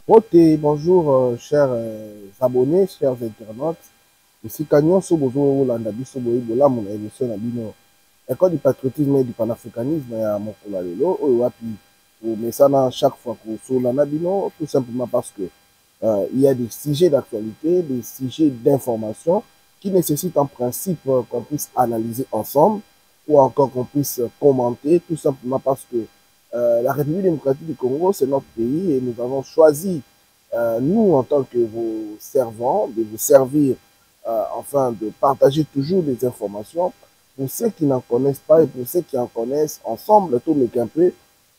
Ok, bonjour, chers abonnés, chers internautes. Ici Canyon Sobozo Landa Biso Bola, mon émission Nabino. École du patriotisme et du panafricanisme à Mokola Lelo, Wapi, mais ça chaque fois qu'on sur la Nabino, tout simplement parce que il y a des sujets d'actualité, des sujets d'information qui nécessitent en principe qu'on puisse analyser ensemble ou encore qu'on puisse commenter, tout simplement parce que la République démocratique du Congo, c'est notre pays et nous avons choisi, nous, en tant que vos servants, de vous servir, enfin, de partager toujours des informations pour ceux qui n'en connaissent pas et pour ceux qui en connaissent ensemble, tout le un peu,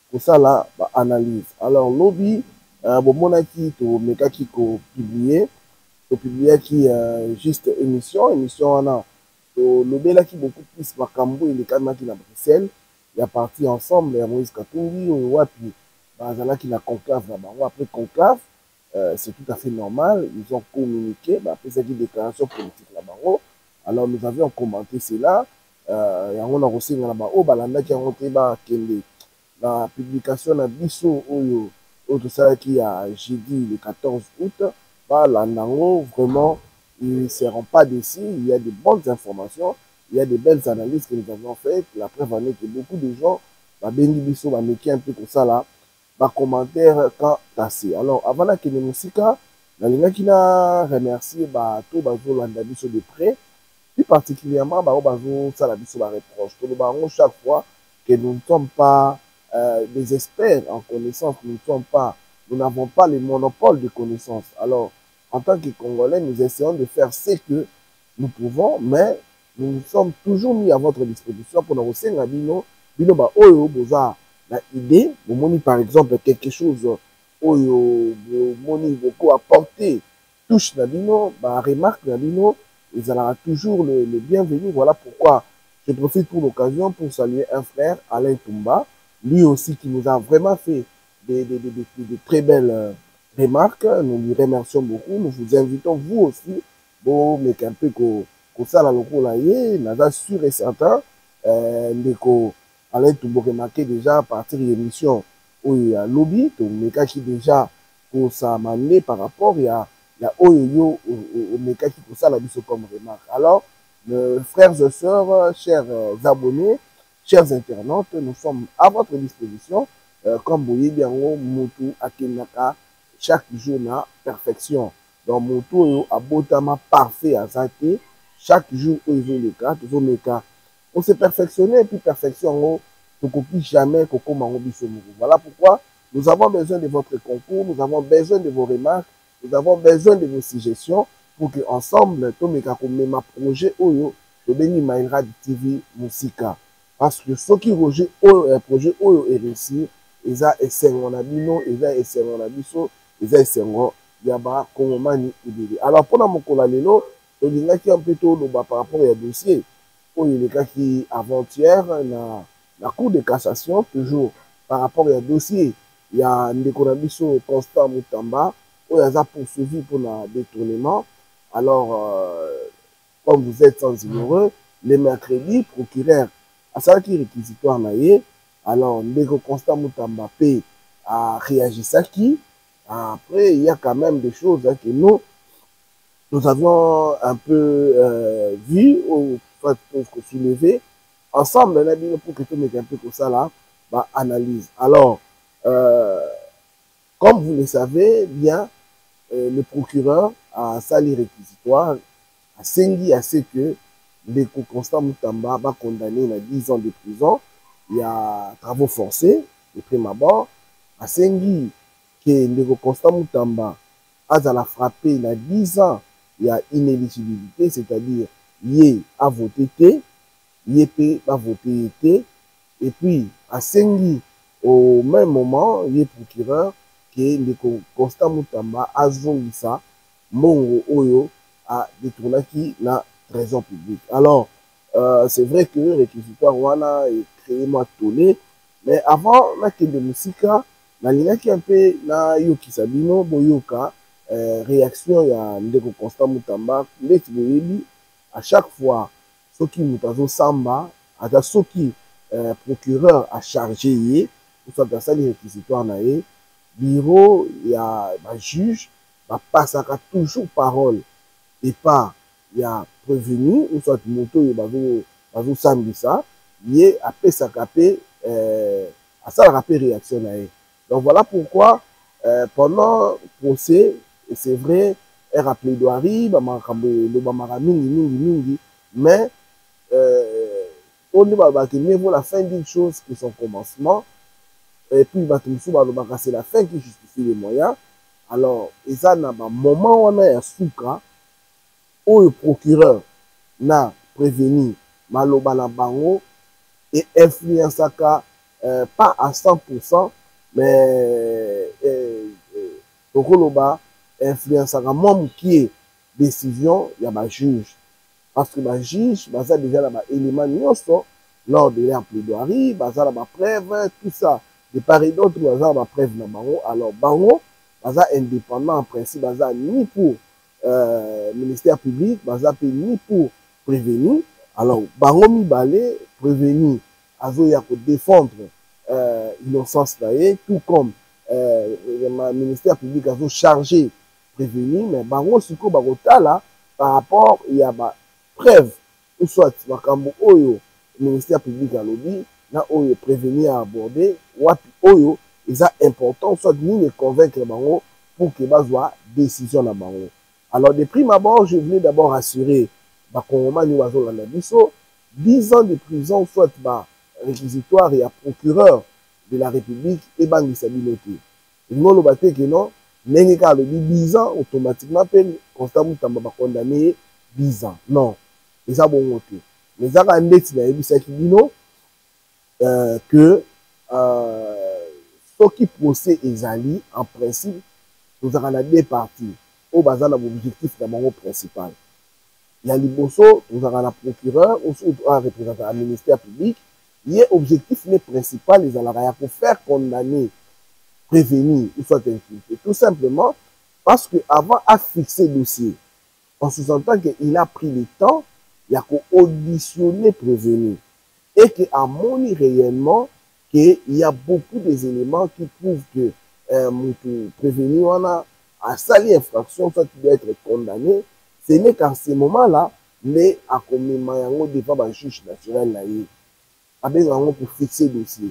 pour ça, là, bah, analyse. Alors, lobby, bon, mon acquis, to meka qui publié qui juste émission, on a, le bel qui beaucoup plus Makambo et les caméras qui na Bruxelles, il y a parti ensemble, il y a Moïse Katumbi, on puis, bah, qui n'a conclave là-bas. Après conclave, c'est tout à fait normal, ils ont communiqué, bah, après cette déclaration politique là-bas. Alors, nous avions commenté cela, et on a aussi là-bas, oh, balanda qui a monté, bah, la publication na biso oyo tout ça qui a jeudi le 14 août bah l'andango vraiment ils ne seront pas déçus, il y a de bonnes informations, il y a de belles analyses que nous avons faites, la preuve en est que beaucoup de gens bah bengi biso bah meki un peu comme ça là bah commentaire quand assez. Alors avant la kene musika nalingaki na remercier bah tout bazo landa biso de près, plus particulièrement bah bazo sala biso ba reproche tout le baron chaque fois que nous ne sommes pas des experts en connaissance, nous n'avons pas le monopole de connaissances. Alors, en tant que Congolais, nous essayons de faire ce que nous pouvons, mais nous nous sommes toujours mis à votre disposition pour nous aussi, bino ba oyo boza na idée, vous moni par exemple quelque chose oyo moni beaucoup apporter touche na bino, ba remarque na bino, ils allons toujours le bienvenu. Voilà pourquoi je profite pour l'occasion pour saluer un frère, Alain Toumba, lui aussi qui nous a vraiment fait de très belles remarques. Nous lui remercions beaucoup. Nous vous invitons, vous aussi, bon, mais un peu que ça, la loco là, n'a sûr et certain, ndeko Alain Toumba remarqué déjà à partir de l'émission où il y a lobby, donc, mais qui déjà pour ça m'amener par rapport, il y a Oyo, Meka qui pour ça la biso comme remarque. Alors, frères et sœurs, chers abonnés, chers internautes, nous sommes à votre disposition. Comme vous voyez bien, Moutou Akenaka, chaque jour na perfection. Donc, Moutou Abotama parfait à Zate, chaque jour où il veut le cas, toujours le cas. On s'est perfectionné et puis perfection, on ne copie jamais Coco Mangobiso. Voilà pourquoi nous avons besoin de votre concours, nous avons besoin de vos remarques, nous avons besoin de vos suggestions pour que ensemble, tous mes projet Oyo, le Béni Maïra TV Musika. Parce que ceux qui rejettent un projet Oyo est réussi, ils ont essayé en abino, ils ont essayé en abisso, ils ont essayé en yaba, Kongomani, Ibili. Alors, pour mon colalelo, il y a un peu tôt par rapport à dossier. Oyo, les cas qui avant-hier, la Cour de cassation, toujours par rapport à dossier, il y a Ndekonabiso Constant Moutamba, où il y a poursuivi pour le détournement. Alors, comme vous êtes sans ignoreux, les mercredis, procureur, à ça qui réquisitoire naïe, alors, Ndeko Constant Moutamba a réagi ça qui. Après, il y a quand même des choses hein, que nous avions un peu vu ou soulevé ensemble, pour que tout le monde un peu comme ça là, bah, analyse. Alors, comme vous le savez bien, le procureur a sali réquisitoire, a sengi à ce que Ndeko Constant Moutamba va condamner à 10 ans de prison. Il y a travaux forcés, de prime abord. A sengi que Ndeko Constant Moutamba a frappé il y a 10 ans, il y a inéligibilité, c'est-à-dire il a voté T, il a voté T, et puis a sengi au même moment, il est procureur que Ndeko Constant Moutamba a zongisa Mongo Oyo a détourné qui la trésor public. Alors, c'est vrai que le réquisitoire Wana est créé moi tollé, mais avant, na kende musika, na lina qui un peu na yoki sabino boyoka réaction ya Ndeko Constant Moutamba, leti boyebi à chaque fois soki mutazo samba, ata soki procureur a chargé pour ça dans ça les réquisitoires na bureau ya juge bapasaka toujours parole et pas ya prévenu ou soit moto oyo bazosambisa ye apesaka mpe asalaka mpe réaction na ye. Donc voilà pourquoi pendant procès, et c'est vrai, elle a plaidoirie, bamaka mingi, mais on dit que mieux vaut la fin d'une chose que son commencement. Et puis c'est la fin qui justifie les moyens. Alors, et ça n'a pas moment où on a un soukra, où le procureur n'a prévenu Maloba na bango et influence pas à 100%, mais Tokoloba influence même qui est décision, il y a un juge. Parce que le juge, il y a déjà un élément lors de la plaidoirie, il y a une preuve, tout ça. De part et d'autre, il y a une preuve. Alors, bango, il y a indépendant en principe, il y a ni pour le ministère public, il y a ni pour prévenir. Alors, bango mi balé, prévenir, il y a défendre l'innocence, tout comme le ministère public a chargé prévenir, mais bango, ce qu'on là, par rapport, il y a preuve, ou soit makambo oyo ministère public a lobby, na oyo prévenir à aborder, wapi oyo, c'est important, soit ni les convaincre bango pour que bazwa décision na bango. Alors de prime abord, je voulais d'abord assurer bakongoma ni wazolanda biso 10 ans de prison, soit réquisitoire et à procureur de la République et bangisa binote. Ngolo bate que non, ndenge ka lobi 10 ans automatiquement peine constat mutamba ba condamné 10 ans. Non. Et ça bon côté. Mais ça quand ndeti na yebisaki bino que ce qui procès ezali en principe nous avons deux parties au bazar l'objectif de mon principal. Il y a liboso nous avons la procureur ou un représentant du ministère public. Il y a objectif le principal les alaya pour faire condamner, prévenir ou soit inculper. Tout simplement parce que avant à fixer le dossier, on se sentant qu'il a pris le temps, il a auditionné prévenir et qu'à mon réellement qu'il y a beaucoup d'éléments qui prouvent que prévenir on a sali infraction, soit tu dois être condamné. Ce n'est qu'à ce moment-là, mais à combien devant un juge naturel là pour fixer le dossier.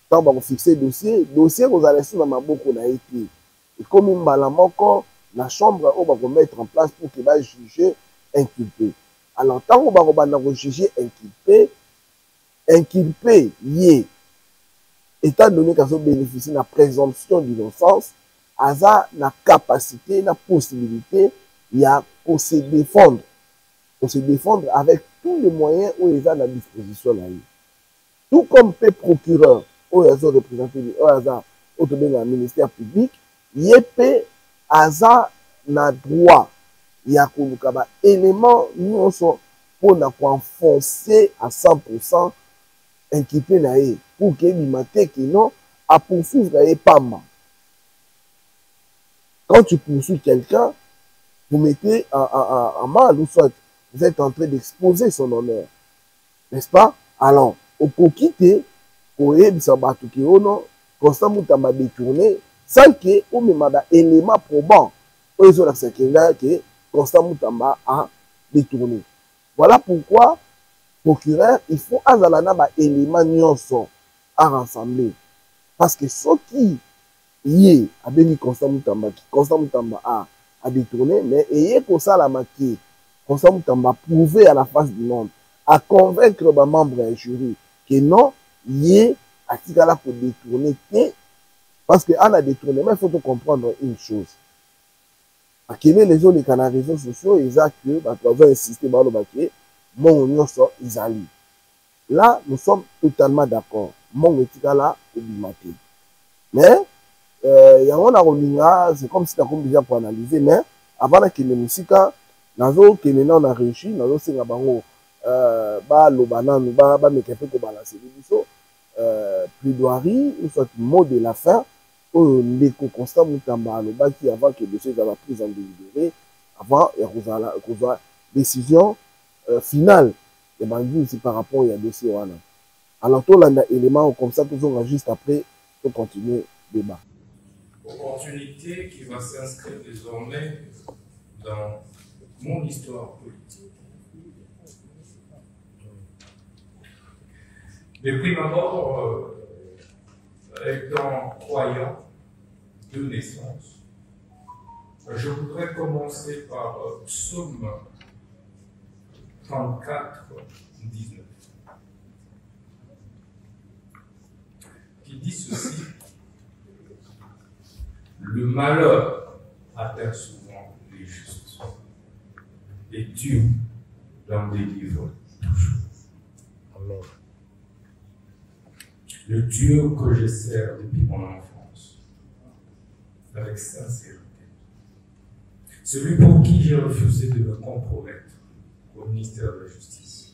Quand on fixe le dossier, vous allez sur ma beaucoup na été. Et comme une balamoko, la chambre on va mettre en place pour qu'il va juger inculpé. Alors tant qu'on va juger inculpé, étant donné qu'ils ont bénéficié de la présomption d'innocence, asa la capacité, la possibilité, il y a pour se défendre avec tous les moyens où ils ont à la disposition là. Tout comme le procureur, où ils ont représenté le ministère public, il y a un droit, il y a un élément pour enfoncer à 100% inquiété pour qu'il y non à poursuivre pas mal. Quand tu poursuis quelqu'un, vous mettez en mal, ou soit vous êtes en train d'exposer son honneur. N'est-ce pas? Alors, au quitter, au constant mutamba détourné, sans que ou même un élément probant, aux autres que constant mutamba a détourné. Voilà pourquoi, procureur, il faut azalana ba élément nyonso à rassembler. Parce que ce qui y a béni constant mutamba a détourné, mais ayez pour ça la maquille, constant mutamba prouver à la face du monde, à convaincre les membres du jury que non, y a tigala pour détourner, parce qu'en a détourné, mais il faut comprendre une chose. À quel est les autres réseaux sociaux, ils ont que, bah, tu vas insister, bah, le baquet, mon union sort, ils allient. Là, nous sommes totalement d'accord. Mon tigala, oblimaté. Mais, c'est comme si tu as déjà pour analyser, mais avant que les musiques, nazo que les on a réussi, nazo c'est la bango, le banane, mais qu'un peu pour balancer les bisous, plaidoirie, ou soit mot de la fin, où les constats moutamba, le bas qui avant que le dossier soit pris en délibéré, avant, il y a une décision finale, et ben, c'est par rapport à dossier. Alors, tout l'élément comme ça, toujours juste après, pour continuer le débat. opportunité qui va s'inscrire désormais dans mon histoire politique. Depuis ma mort, étant croyant de naissance, je voudrais commencer par Psaume 34, 19, qui dit ceci: le malheur atteint souvent les justes, et Dieu l'en délivre toujours. Amen. Le Dieu que je sers depuis mon enfance, avec sincérité, celui pour qui j'ai refusé de me compromettre au ministère de la Justice,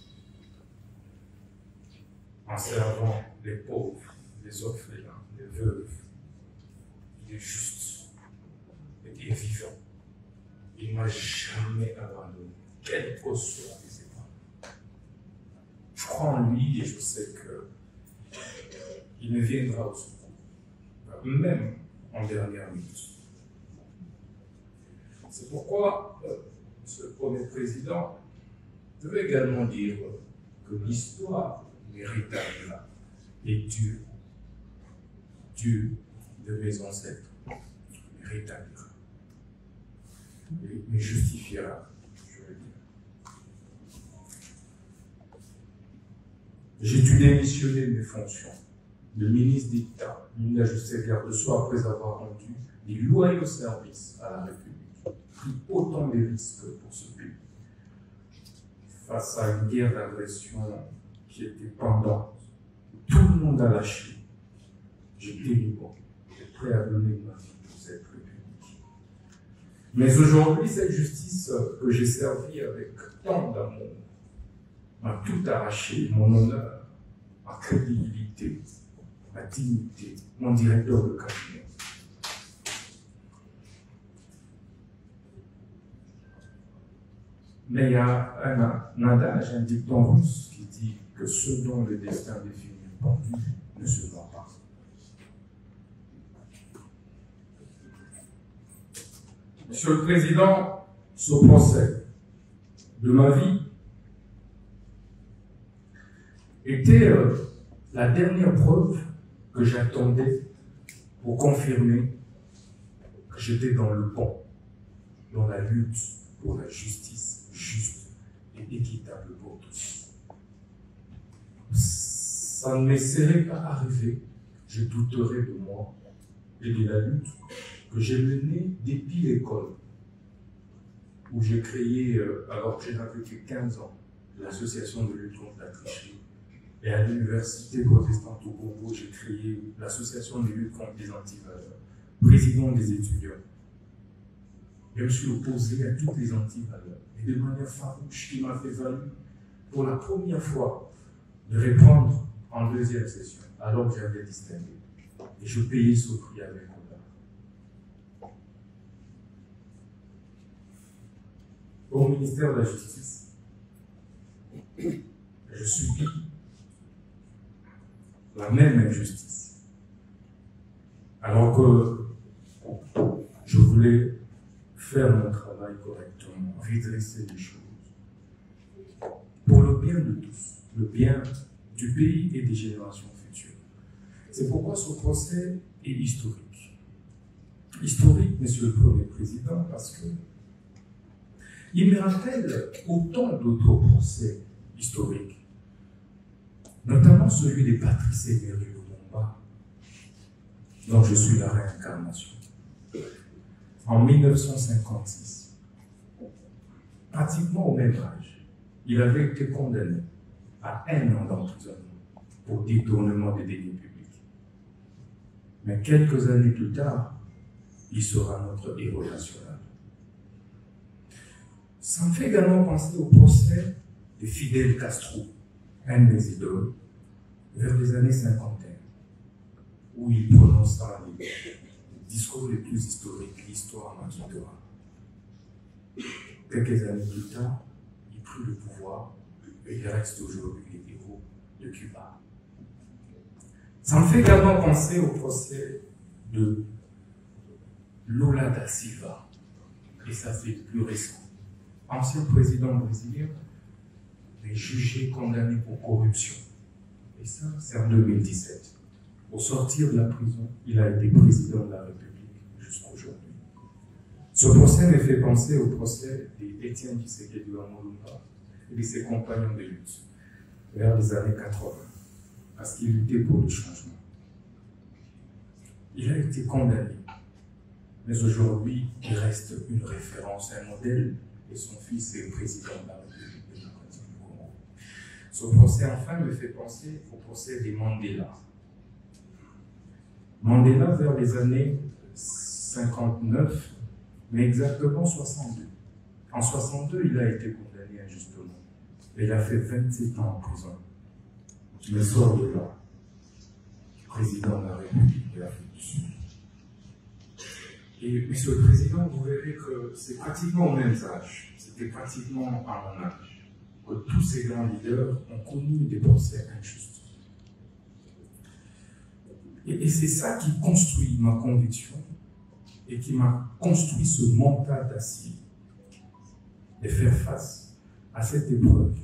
en servant les pauvres, les orphelins, les veuves, les justes et les vivants. Il ne m'a jamais abandonné, quel que soit les épreuves. Je crois en lui et je sais qu'il me viendra au secours, même en dernière minute. C'est pourquoi, ce premier président, je veux également dire que l'histoire véritable est Dieu. Dieu de mes ancêtres me rétablira, me justifiera, je veux dire. J'ai dû démissionner de mes fonctions de ministre d'État, ministre de la Justice et garde-soi après avoir rendu des loyaux services à la République, pris autant de risques pour ce pays. Face à une guerre d'agression qui était pendante, tout le monde a lâché. J'étais libre, j'étais prêt à donner ma vie pour cette République. Mais aujourd'hui, cette justice que j'ai servie avec tant d'amour m'a tout arraché, mon honneur, ma crédibilité, ma dignité, mon directeur de cabinet. Mais il y a un adage, un dicton russe qui dit que ce dont le destin définit le pendu ne se voit pas. Monsieur le Président, ce procès de ma vie était la dernière preuve que j'attendais pour confirmer que j'étais dans le bon, dans la lutte pour la justice juste et équitable pour tous. Ça ne me serait pas arrivé, je douterais de moi et de la lutte que j'ai menée depuis l'école, où j'ai créé, alors que je n'avais que 15 ans, l'association de lutte contre la tricherie. Et à l'université protestante au Congo, j'ai créé l'association de lutte contre les antivaleurs, président des étudiants. Je me suis opposé à toutes les antivaleurs, et de manière farouche, qui m'a fait valu, pour la première fois, de répondre en deuxième session, alors que j'avais distingué. Et je payais ce prix avec honneur. Au ministère de la Justice, je subis la même injustice. Alors que je voulais faire mon travail correctement, redresser les choses, pour le bien de tous, le bien du pays et des générations futures. C'est pourquoi ce procès est historique. Historique, Monsieur le Premier Président, parce que il me rappelle autant d'autres procès historiques, notamment celui de Patrice Emery Lumumba, dont je suis la réincarnation. En 1956, pratiquement au même âge, il avait été condamné à 1 an d'emprisonnement pour détournement des deniers publics. Mais quelques années plus tard, il sera notre héros national. Ça me fait également penser au procès de Fidel Castro, un de mes idoles, vers les années 51, où il prononça les discours les plus historiques, l'histoire m'en quittera. Quelques années plus tard, il prit le pouvoir et il reste aujourd'hui les héros de Cuba. Ça me fait également penser au procès de Lula da Silva, et ça c'est plus récent, ancien président brésilien, est jugé, condamné pour corruption. Et ça, c'est en 2017. Au sortir de la prison, il a été président de la République jusqu'aujourd'hui. Ce procès me fait penser au procès d'Étienne Tshisekedi Lumumba et de ses compagnons de lutte vers les années 80, parce qu'il luttait pour le changement. Il a été condamné, mais aujourd'hui, il reste une référence, un modèle, et son fils est président de la République démocratique du Congo. Ce procès, enfin, me fait penser au procès des Mandela. Mandela, vers les années 59, mais exactement 62. En 62, il a été condamné injustement. Et il a fait 27 ans en prison. Il sort de là, président de la République de l'Afrique du Sud. Et monsieur le président, vous verrez que c'est pratiquement au même âge, c'était pratiquement à mon âge, que tous ces grands leaders ont connu des procès injustes. Et c'est ça qui construit ma conviction et qui m'a construit ce mental d'acier de faire face à cette épreuve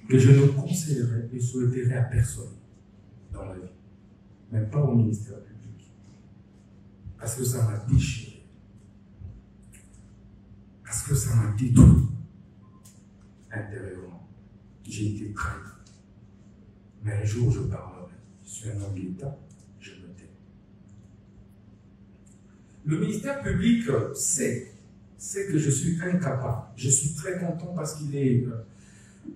que je ne conseillerais et souhaiterais à personne dans la vie, même pas au ministère public, parce que ça m'a déchiré, parce que ça m'a détruit intérieurement. J'ai été trahi. Mais un jour je parlerai. Je suis un homme d'État, je me tais. Le ministère public sait que je suis incapable. Je suis très content parce qu'il est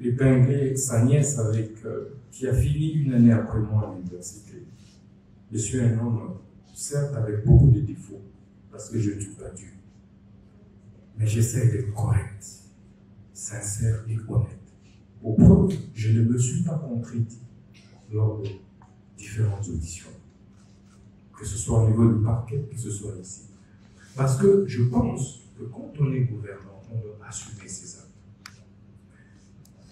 épinglé sa nièce qui a fini une année après moi à l'université. Je suis un homme, certes avec beaucoup de défauts, parce que je ne tue pas Dieu. Mais j'essaie d'être correct, sincère et honnête. Au preuve, je ne me suis pas contredit lors de différentes auditions, que ce soit au niveau du parquet, que ce soit ici. Parce que je pense que quand on est gouvernant, on doit assumer ses actes.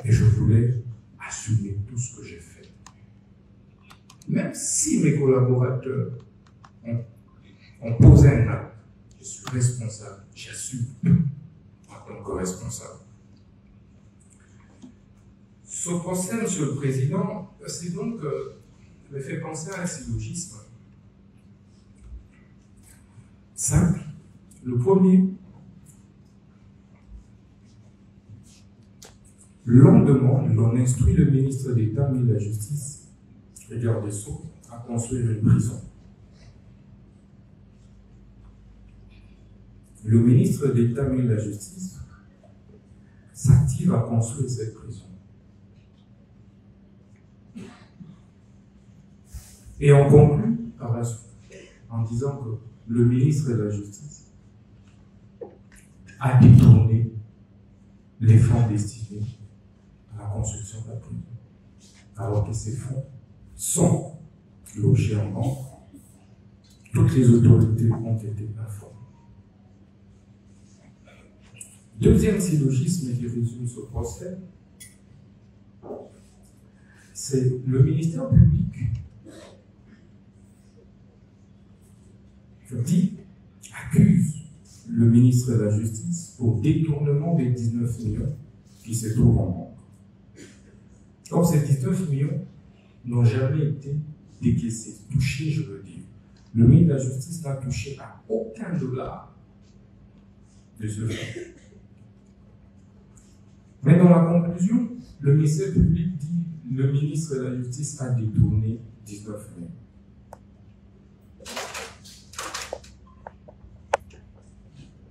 Et je voulais assumer tout ce que j'ai fait. Même si mes collaborateurs ont posé un acte, je suis responsable, j'assume en tant que responsable. Ce procès, monsieur le président, c'est donc me fait penser à un syllogisme simple. Le premier, le lendemain, l'on instruit le ministre d'État, ministre de la Justice et garde des Sceaux à construire une prison. Le ministre d'État, ministre de la Justice s'active à construire cette prison. Et on conclut par la suite en disant que le ministre de la Justice a détourné les fonds destinés à la construction de la prison, alors que ces fonds sont logés en banque. Toutes les autorités ont été informées. Deuxième syllogisme qui résume ce procès, c'est le ministère public accuse le ministre de la Justice pour détournement des 19 millions qui se trouvent en banque. Or, ces 19 millions n'ont jamais été décaissés, touchés, je veux dire. Le ministre de la Justice n'a touché à aucun dollar de ce fonds. Mais dans la conclusion, le ministère public dit que le ministre de la Justice a détourné 19 millions.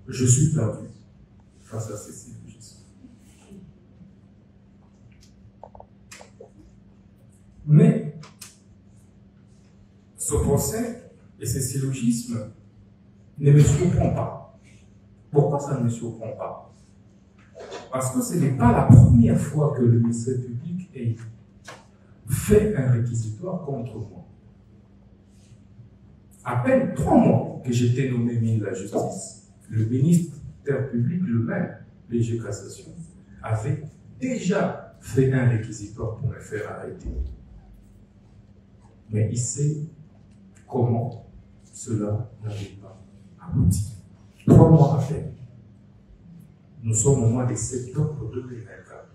Je suis perdu face à ces syllogismes. Mais ce procès et ces syllogismes ne me surprend pas. Pourquoi ça ne me surprend pas? Parce que ce n'est pas la première fois que le ministère public ait fait un réquisitoire contre moi. À peine 3 mois que j'étais nommé ministre de la Justice, le ministère public, le même, PG Cassation, avait déjà fait un réquisitoire pour me faire arrêter. Mais il sait comment cela n'avait pas abouti. 3 mois à peine. Nous sommes au mois de septembre 2024.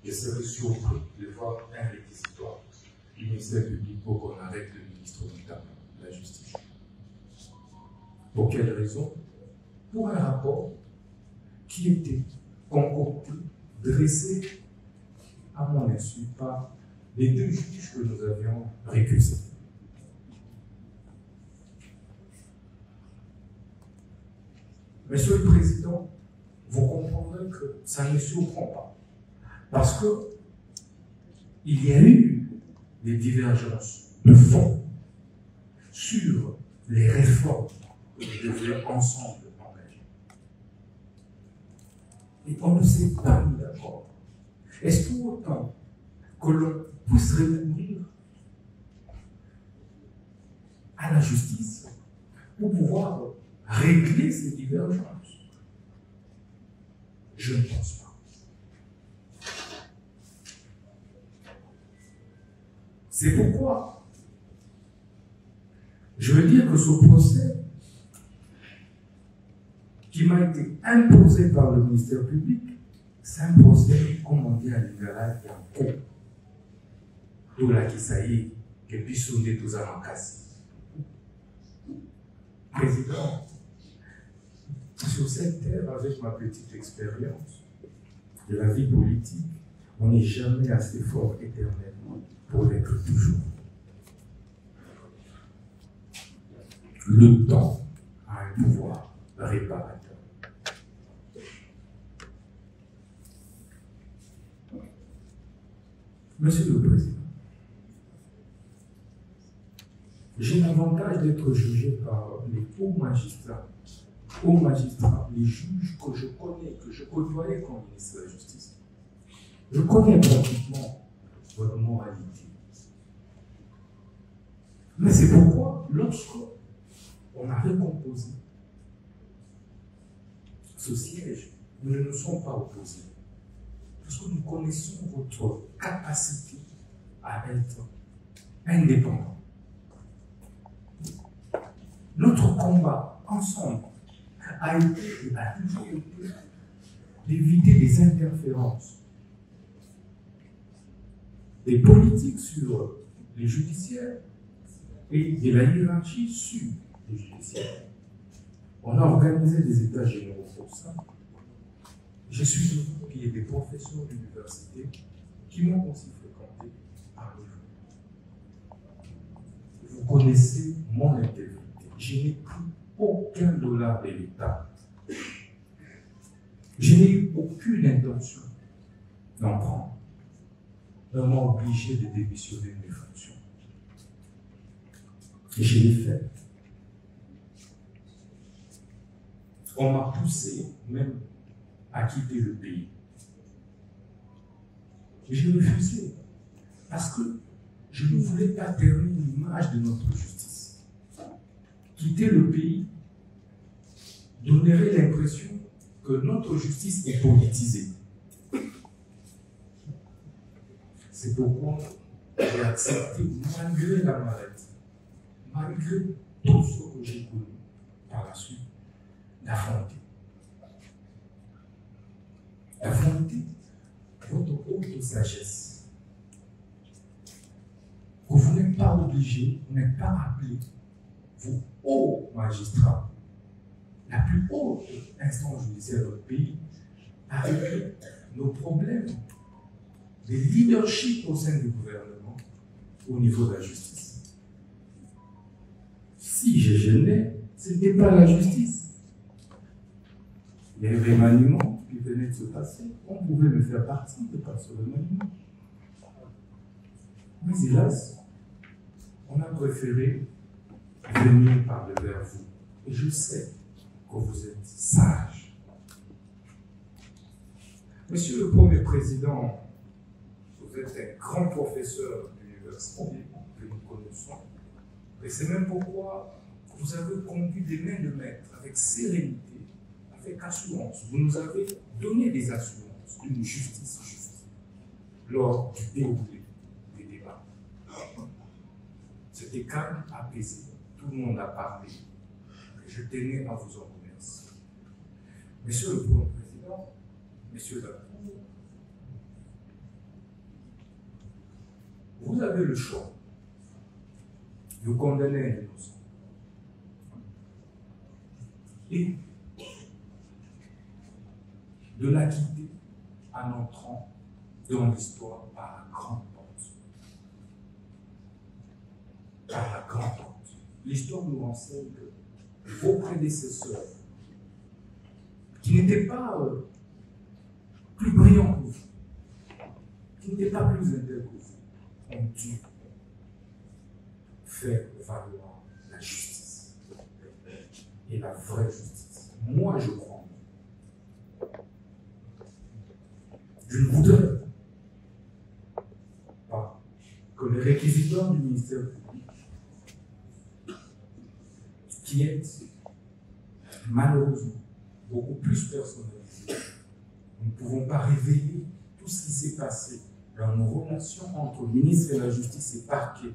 Je serais surpris de voir un réquisitoire du ministère public pour qu'on arrête le ministre notable de la Justice. Pour quelle raison? Pour un rapport qui était concocté, dressé à mon insu par les 2 juges que nous avions récusés. Monsieur le Président, vous comprendrez que ça ne surprend pas. Parce que il y a eu des divergences de fond sur les réformes que nous devions ensemble engager. Et on ne s'est pas mis d'accord. Est-ce pour autant que l'on puisse recourir à la justice pour pouvoir régler ces divergences? Je ne pense pas. C'est pourquoi je veux dire que ce procès qui m'a été imposé par le ministère public, c'est un procès, comme on dit à libéral, qui est en cours. Tout là qui s'aille, que puisse sonder tous en casse. Président, sur cette terre, avec ma petite expérience de la vie politique, on n'est jamais assez fort éternellement pour l'être toujours. Le temps a un pouvoir réparateur. Monsieur le Président, j'ai l'avantage d'être jugé par les hauts magistrats, les juges que je connais, que je côtoyais comme ministre de la Justice. Je connais pratiquement votre moralité. Mais c'est pourquoi, lorsqu'on a recomposé ce siège, nous ne nous sommes pas opposés. Parce que nous connaissons votre capacité à être indépendant. Notre combat ensemble a été et a toujours été d'éviter des interférences des politiques sur les judiciaires et de la hiérarchie sur les judiciaires. On a organisé des états généraux pour ça. Je suis sûr qu'il y a des professeurs d'université qui m'ont aussi fréquenté parmi vous. Vous connaissez mon intégrité. Je n'ai pris aucun dollar de l'État. Je n'ai eu aucune intention d'en prendre. On m'a obligé de démissionner de mes fonctions. Et je l'ai fait. On m'a poussé même à quitter le pays. Et j'ai refusé. Parce que je ne voulais pas ternir l'image de notre justice. Quitter le pays donnerait l'impression que notre justice est politisée. C'est pourquoi j'ai accepté, malgré la maladie, malgré tout ce que j'ai connu par la suite, d'affronter. D'affronter votre haute sagesse. Que vous n'êtes pas obligé, vous n'êtes pas appelé, vous, hauts magistrats, la plus haute instance judiciaire de notre pays, avec nos problèmes de leadership au sein du gouvernement au niveau de la justice. Si je gênais, ce n'était pas la justice. Il y a un remaniement qui venait de se passer. On pouvait me faire partie de par ce remaniement. Mais hélas, on a préféré venir parler vers vous. Et je sais que vous êtes sage. Monsieur le Premier Président, vous êtes un grand professeur d'université que nous connaissons. Et c'est même pourquoi vous avez conduit des mains de maître avec sérénité, avec assurance. Vous nous avez donné des assurances d'une justice juste lors du déroulé des débats. C'était calme, apaisé. Tout le monde a parlé je tenais à vous en remercier. Monsieur le Premier Président, Messieurs, dames, vous avez le choix de condamner un innocent et de l'acquitter en entrant dans l'histoire par la grande porte. Par la grande porte. L'histoire nous renseigne que vos prédécesseurs, qui n'étaient pas plus brillants que vous, qui n'étaient pas plus intègres que vous, ont dû faire valoir la justice. Et la vraie justice. Moi, je crois. Je ne voudrais pas que les réquisiteurs du ministère public, qui est malheureusement beaucoup plus personnalisé, nous ne pouvons pas révéler tout ce qui s'est passé dans nos relations entre le ministre de la Justice et le parquet,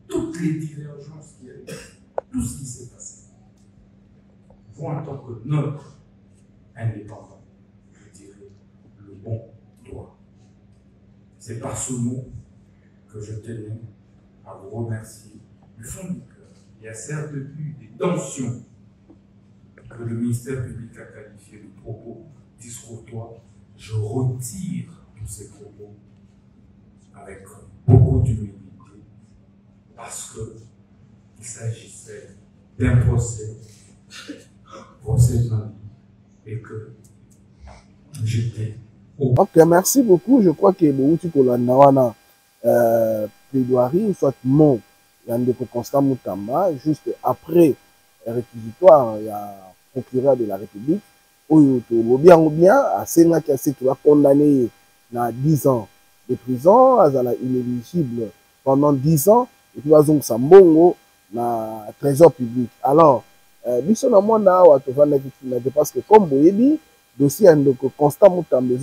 toutes les divergences qu'il y a eu, tout ce qui s'est passé. Vous, en tant que notre indépendant, je dirais le bon droit. C'est par ce mot que je tenais à vous remercier du fond du cœur. Il y a certes eu des tensions que le ministère public a qualifiées de propos discourtois. Je retire tous ces propos avec beaucoup d'humilité parce qu'il s'agissait d'un procès de ma vie et que j'étais au... Ok, merci beaucoup. Je crois que Bouti Kolanda plaidoirie, soit mon Yandeko Constant Moutamba, juste après le réquisitoire, il y a procureur de la République, ou bien, à Sénat qui a condamné à 10 ans de prison, à inéligible pendant 10 ans, et puis à Zong Sambongo, na trésor public. Alors, biso na mwana wa tovanda kitina parce que comme boyebi dossier Yandeko Constant Moutamba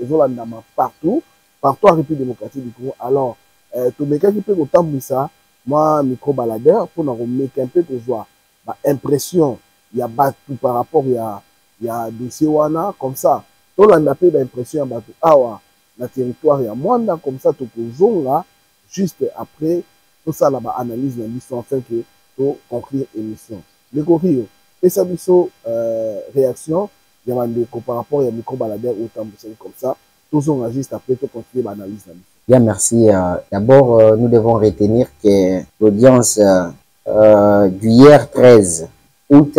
ezolandama partout en République démocratique du Congo. Alors, tobeka qui peut kotambisa moi micro baladeur pour nous remettre un peu que voir impression il y a battu par rapport il y a dossier wana comme ça tout landa pe impression ya battu awa na territoire ya mwanda comme ça to kozonga juste après tout ça là analyse na biso afin que to conclure émission le corio et ça biso réaction ya bandeko par rapport ya micro baladeur autant comme ça toujours juste après to continuer l'analyse na biso. Bien, merci. D'abord, nous devons retenir que l'audience du hier 13 août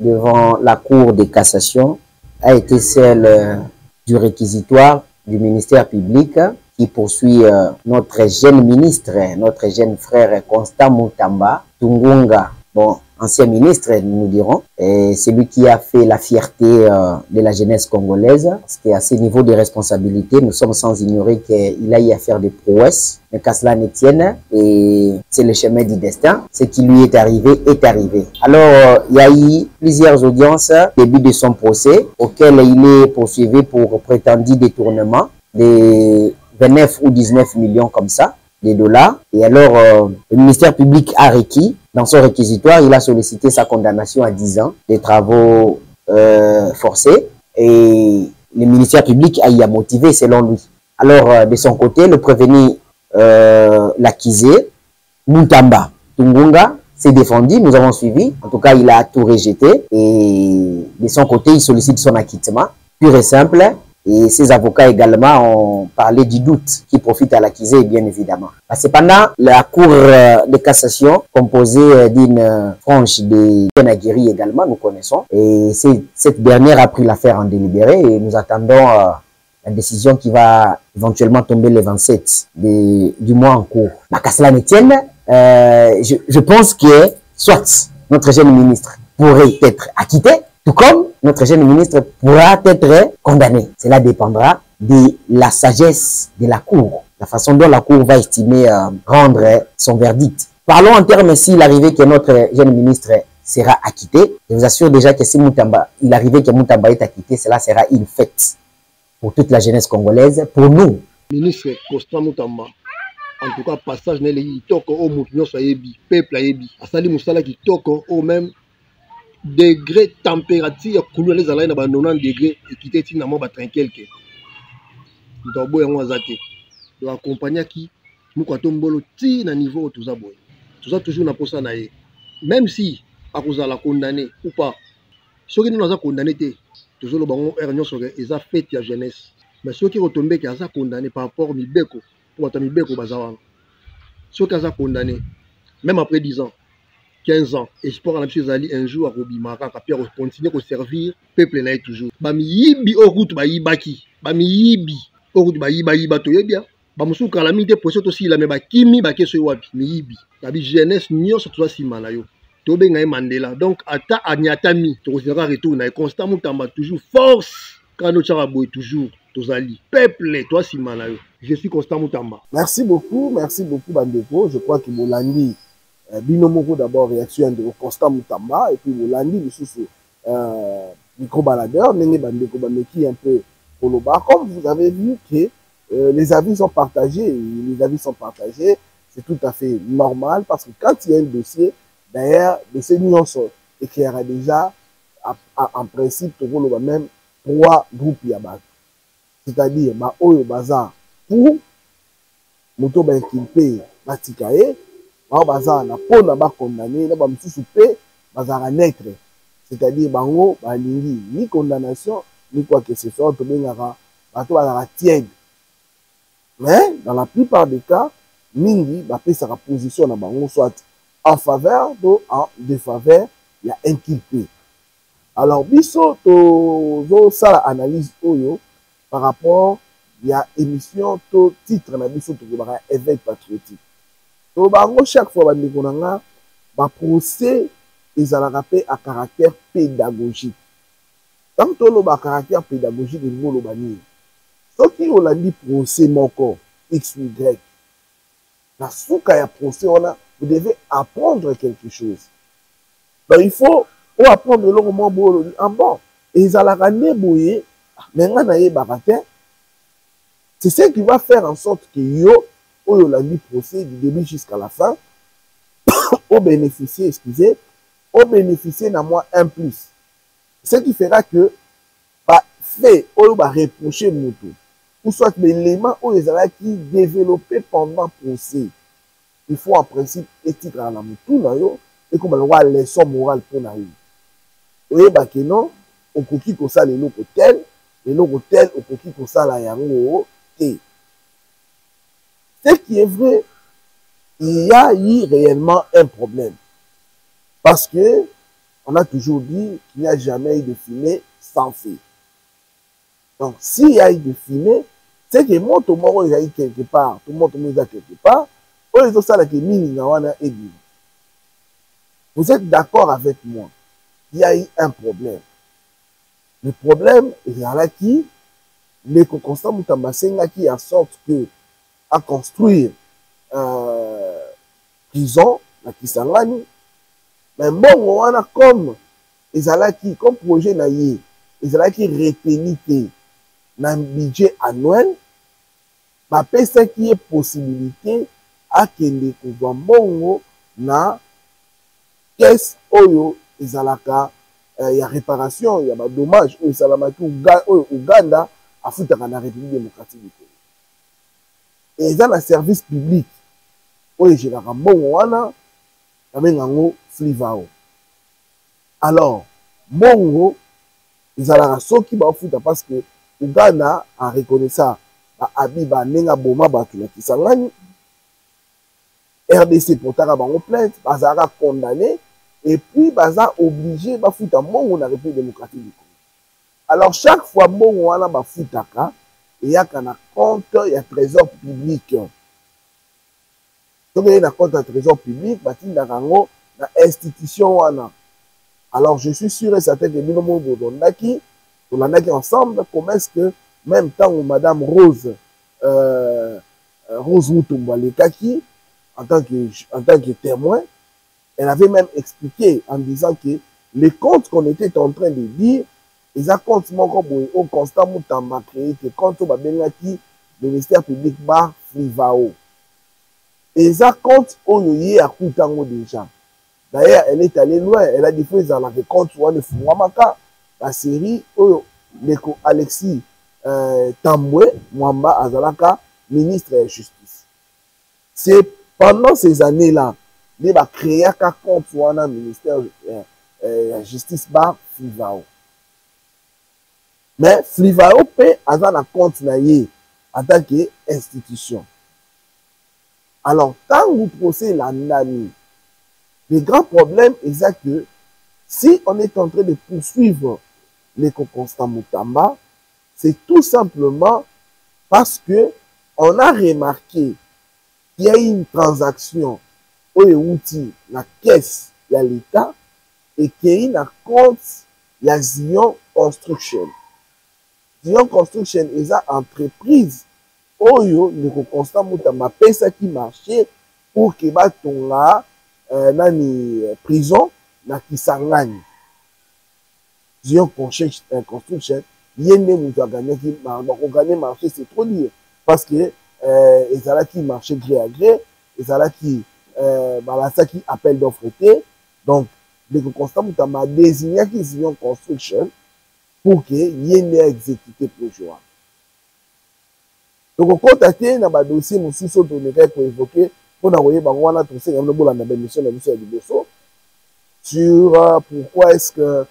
devant la Cour de cassation a été celle du réquisitoire du ministère public qui poursuit notre jeune ministre, notre jeune frère Constant Moutamba Tungunga. Bon, ancien ministre, nous dirons, et c'est lui qui a fait la fierté de la jeunesse congolaise. Parce qu'à ce niveau de responsabilité, nous sommes sans ignorer qu'il a eu à faire des prouesses, mais qu'à cela ne tienne, et c'est le chemin du destin. Ce qui lui est arrivé est arrivé. Alors, il y a eu plusieurs audiences début de son procès, auquel il est poursuivi pour prétendu détournement de 29 ou 19 millions comme ça, de dollars. Et alors, le ministère public a requis, dans son réquisitoire, il a sollicité sa condamnation à 10 ans de travaux forcés. Et le ministère public a y a motivé selon lui. Alors, de son côté, le prévenu l'accusé, Moutamba Tungunga, s'est défendu. Nous avons suivi. En tout cas, il a tout rejeté. Et de son côté, il sollicite son acquittement. Pur et simple. Et ses avocats également ont parlé du doute qui profite à l'accusé, bien évidemment. Cependant, la Cour de cassation, composée d'une frange de Aguirre également, nous connaissons. Et cette dernière a pris l'affaire en délibéré et nous attendons la décision qui va éventuellement tomber le 27 du mois en cours. Qu'à cela ne tienne, je pense que soit notre jeune ministre pourrait être acquitté, tout comme notre jeune ministre pourra être condamné. Cela dépendra de la sagesse de la Cour, la façon dont la Cour va estimer rendre son verdict. Parlons en termes s'il arrivait que notre jeune ministre sera acquitté. Je vous assure déjà que si il arrivait que Moutamba est acquitté, cela sera une fête pour toute la jeunesse congolaise, pour nous. Ministre Constant Moutamba, en tout cas, passage n'est le kitoko au mouvement soyebi, peuple ayebi. Asali musala kitoko au même degré température couleur les alliés na ba 90 degrés et quitter tina mo ba tranquille que donc boy yango azate donc accompagner qui muko tombolo ti na niveau tout ça boy tout ça toujours na posa na ye même si akozala condamné ou pas soki nous aza condamné te toujours le bango er nyonso ke eza fête ya jeunesse mais soki retomber que aza condamné par rapport mibeko pour ta mibeko bazawana soki aza condamné même après 10 ans 15 ans, espoir à la chose ali un jour à Robimara, puis continuer à servir peuple là toujours. Bamiyibi au route bayibaki, bamiyibi au route bayiba to yebia. Bamusu calamité pour ça aussi la mais bakimi bakeso wapi miyibi. Tabi jeunesse nyonso to sima na yo. To benga Mandela. Donc ata anyatami to sera retour na constant mutamba toujours force quand nous chara boy toujours tozali peuple to sima na yo. Je suis constant mutamba. Merci beaucoup Bandeko, je crois que Bolandi Binomoko d'abord réaction de Constant Moutamba et puis Bolandi Misusu micro-baladeur, Nene Bandeko Bameki un peu Koloba. Comme vous avez vu que les avis sont partagés, c'est tout à fait normal parce que quand il y a un dossier, d'ailleurs, ces nuances éclairera déjà en principe même 3 groupes Yabat. C'est-à-dire, Oyo Bazar pour Moto Benkinpe Batikae. Baza na pona ba condamné na ba msusu pe bazara naître, c'est-à-dire bango balingi ni condamnation ni quoi que ce soit to bengaka bato bazara tiède. Mais dans la plupart des cas mingi ba pesa sa position na bango soit en faveur ou en défaveur ya inculpé. Alors biso to ça analyse oyo par rapport ya émission to titre na biso to ba éveil patriotique. Donc, chaque fois, le procès est à caractère pédagogique. Tant que le caractère pédagogique est le bani. Ce qui on a dit procès mon corps, X, Y. La souka ya procès, vous devez apprendre quelque chose. Donc, il faut apprendre le moment bon. En bon, et ils allaient c'est ce qui va faire en sorte que yo on l'a dit procès du début jusqu'à la fin, au bénéficier, au bénéficier d'un moins un plus. Ce qui fera que, fait, on va reprocher Moutou, ou soit l'élément où les gens qui développé pendant le procès. Il faut en principe éthique à la Moutou, et qu'on va avoir les leçons morales pour nous. Vous voyez, que non, on coquille comme ça les locaux tels, on coquille comme ça la yango, et ce qui est vrai, il y a eu réellement un problème. Parce que, on a toujours dit qu'il n'y a jamais eu de fumée sans feu. Donc, s'il y a eu de fumée, c'est que moi, tout le monde est quelque part, tout le monde est quelque part, vous êtes d'accord avec moi, il y a eu un problème. Le problème, il y a qui, les Constant Moutamba Senga qui en sorte que à construire prison na Kisangani, mais bon on a comme ezalaki comme projet na ye ezalaki retenu te na budget annuel ba pesa qui est possibilité à kende kozwa mbongo na caisse oyo ezalaka ya réparation ya ba dommage oyo esalamaki Uganda afutaka na République démocratique du Congo. Et dans le service public, où j'ai la rambon wana,amengango flivao. Alors, mongo, ils ont la soki ba futa parce que Uganda a reconnu ça, ba abiba nenga boma ba tula kisangani. RDC portera bango plainte, bazara condamné et puis baza obligé ba futa mongo na République démocratique du Congo. Alors chaque fois mongo wana ba futaka il y a un compte, il y a un trésor public. Donc, il y a un compte, un trésor public, il y a une institution. Alors, je suis sûr et certain que nous sommes ensemble. Comment est-ce que, même temps où Madame Rose Mutumba Lekaki, en tant que témoin, elle avait même expliqué en disant que les comptes qu'on était en train de dire, ils ont compte au Constant Moutamba créé que compte au Babengaki ministère public bar Flivao. Et ils ont compte au Yoye à Koutango déjà. D'ailleurs, elle est allée loin. Elle a dit que dans la compte de Fouamaka, la série Alexis Tamboué, Mwamba Azalaka, ministre de la Justice. C'est pendant ces années-là, il a créé un compte dans le ministère de la Justice par Flivao. Mais Flivao peut avoir un compte en tant qu'institution. Alors, tant que vous procédez la NAMI, le grand problème est que si on est en train de poursuivre l'éco Constant Moutamba, c'est tout simplement parce que on a remarqué qu'il y a une transaction au outil la caisse de l'État et qu'il y a une compte la Zion Construction. Zion Construction est une entreprise où l'éco Constant Moutamba paye ça qui marchait pour que batonga nani prison na Kisangani. Zion Construction, yende mutu a gagné qui gagné marché, c'est trop dire parce que ils allaient qui marché gré à gré, ils allaient qui ça qui appelle d'offre été. Donc l'éco Constant Moutamba désigné qui Zion Construction pour que yende exécuter projet. Donc on contacté na ba dossier monsieur Soto ne pour évoquer pour envoyer Bangwana tout ça il y a une bonne mission de monsieur Adiboso sur pourquoi est-ce que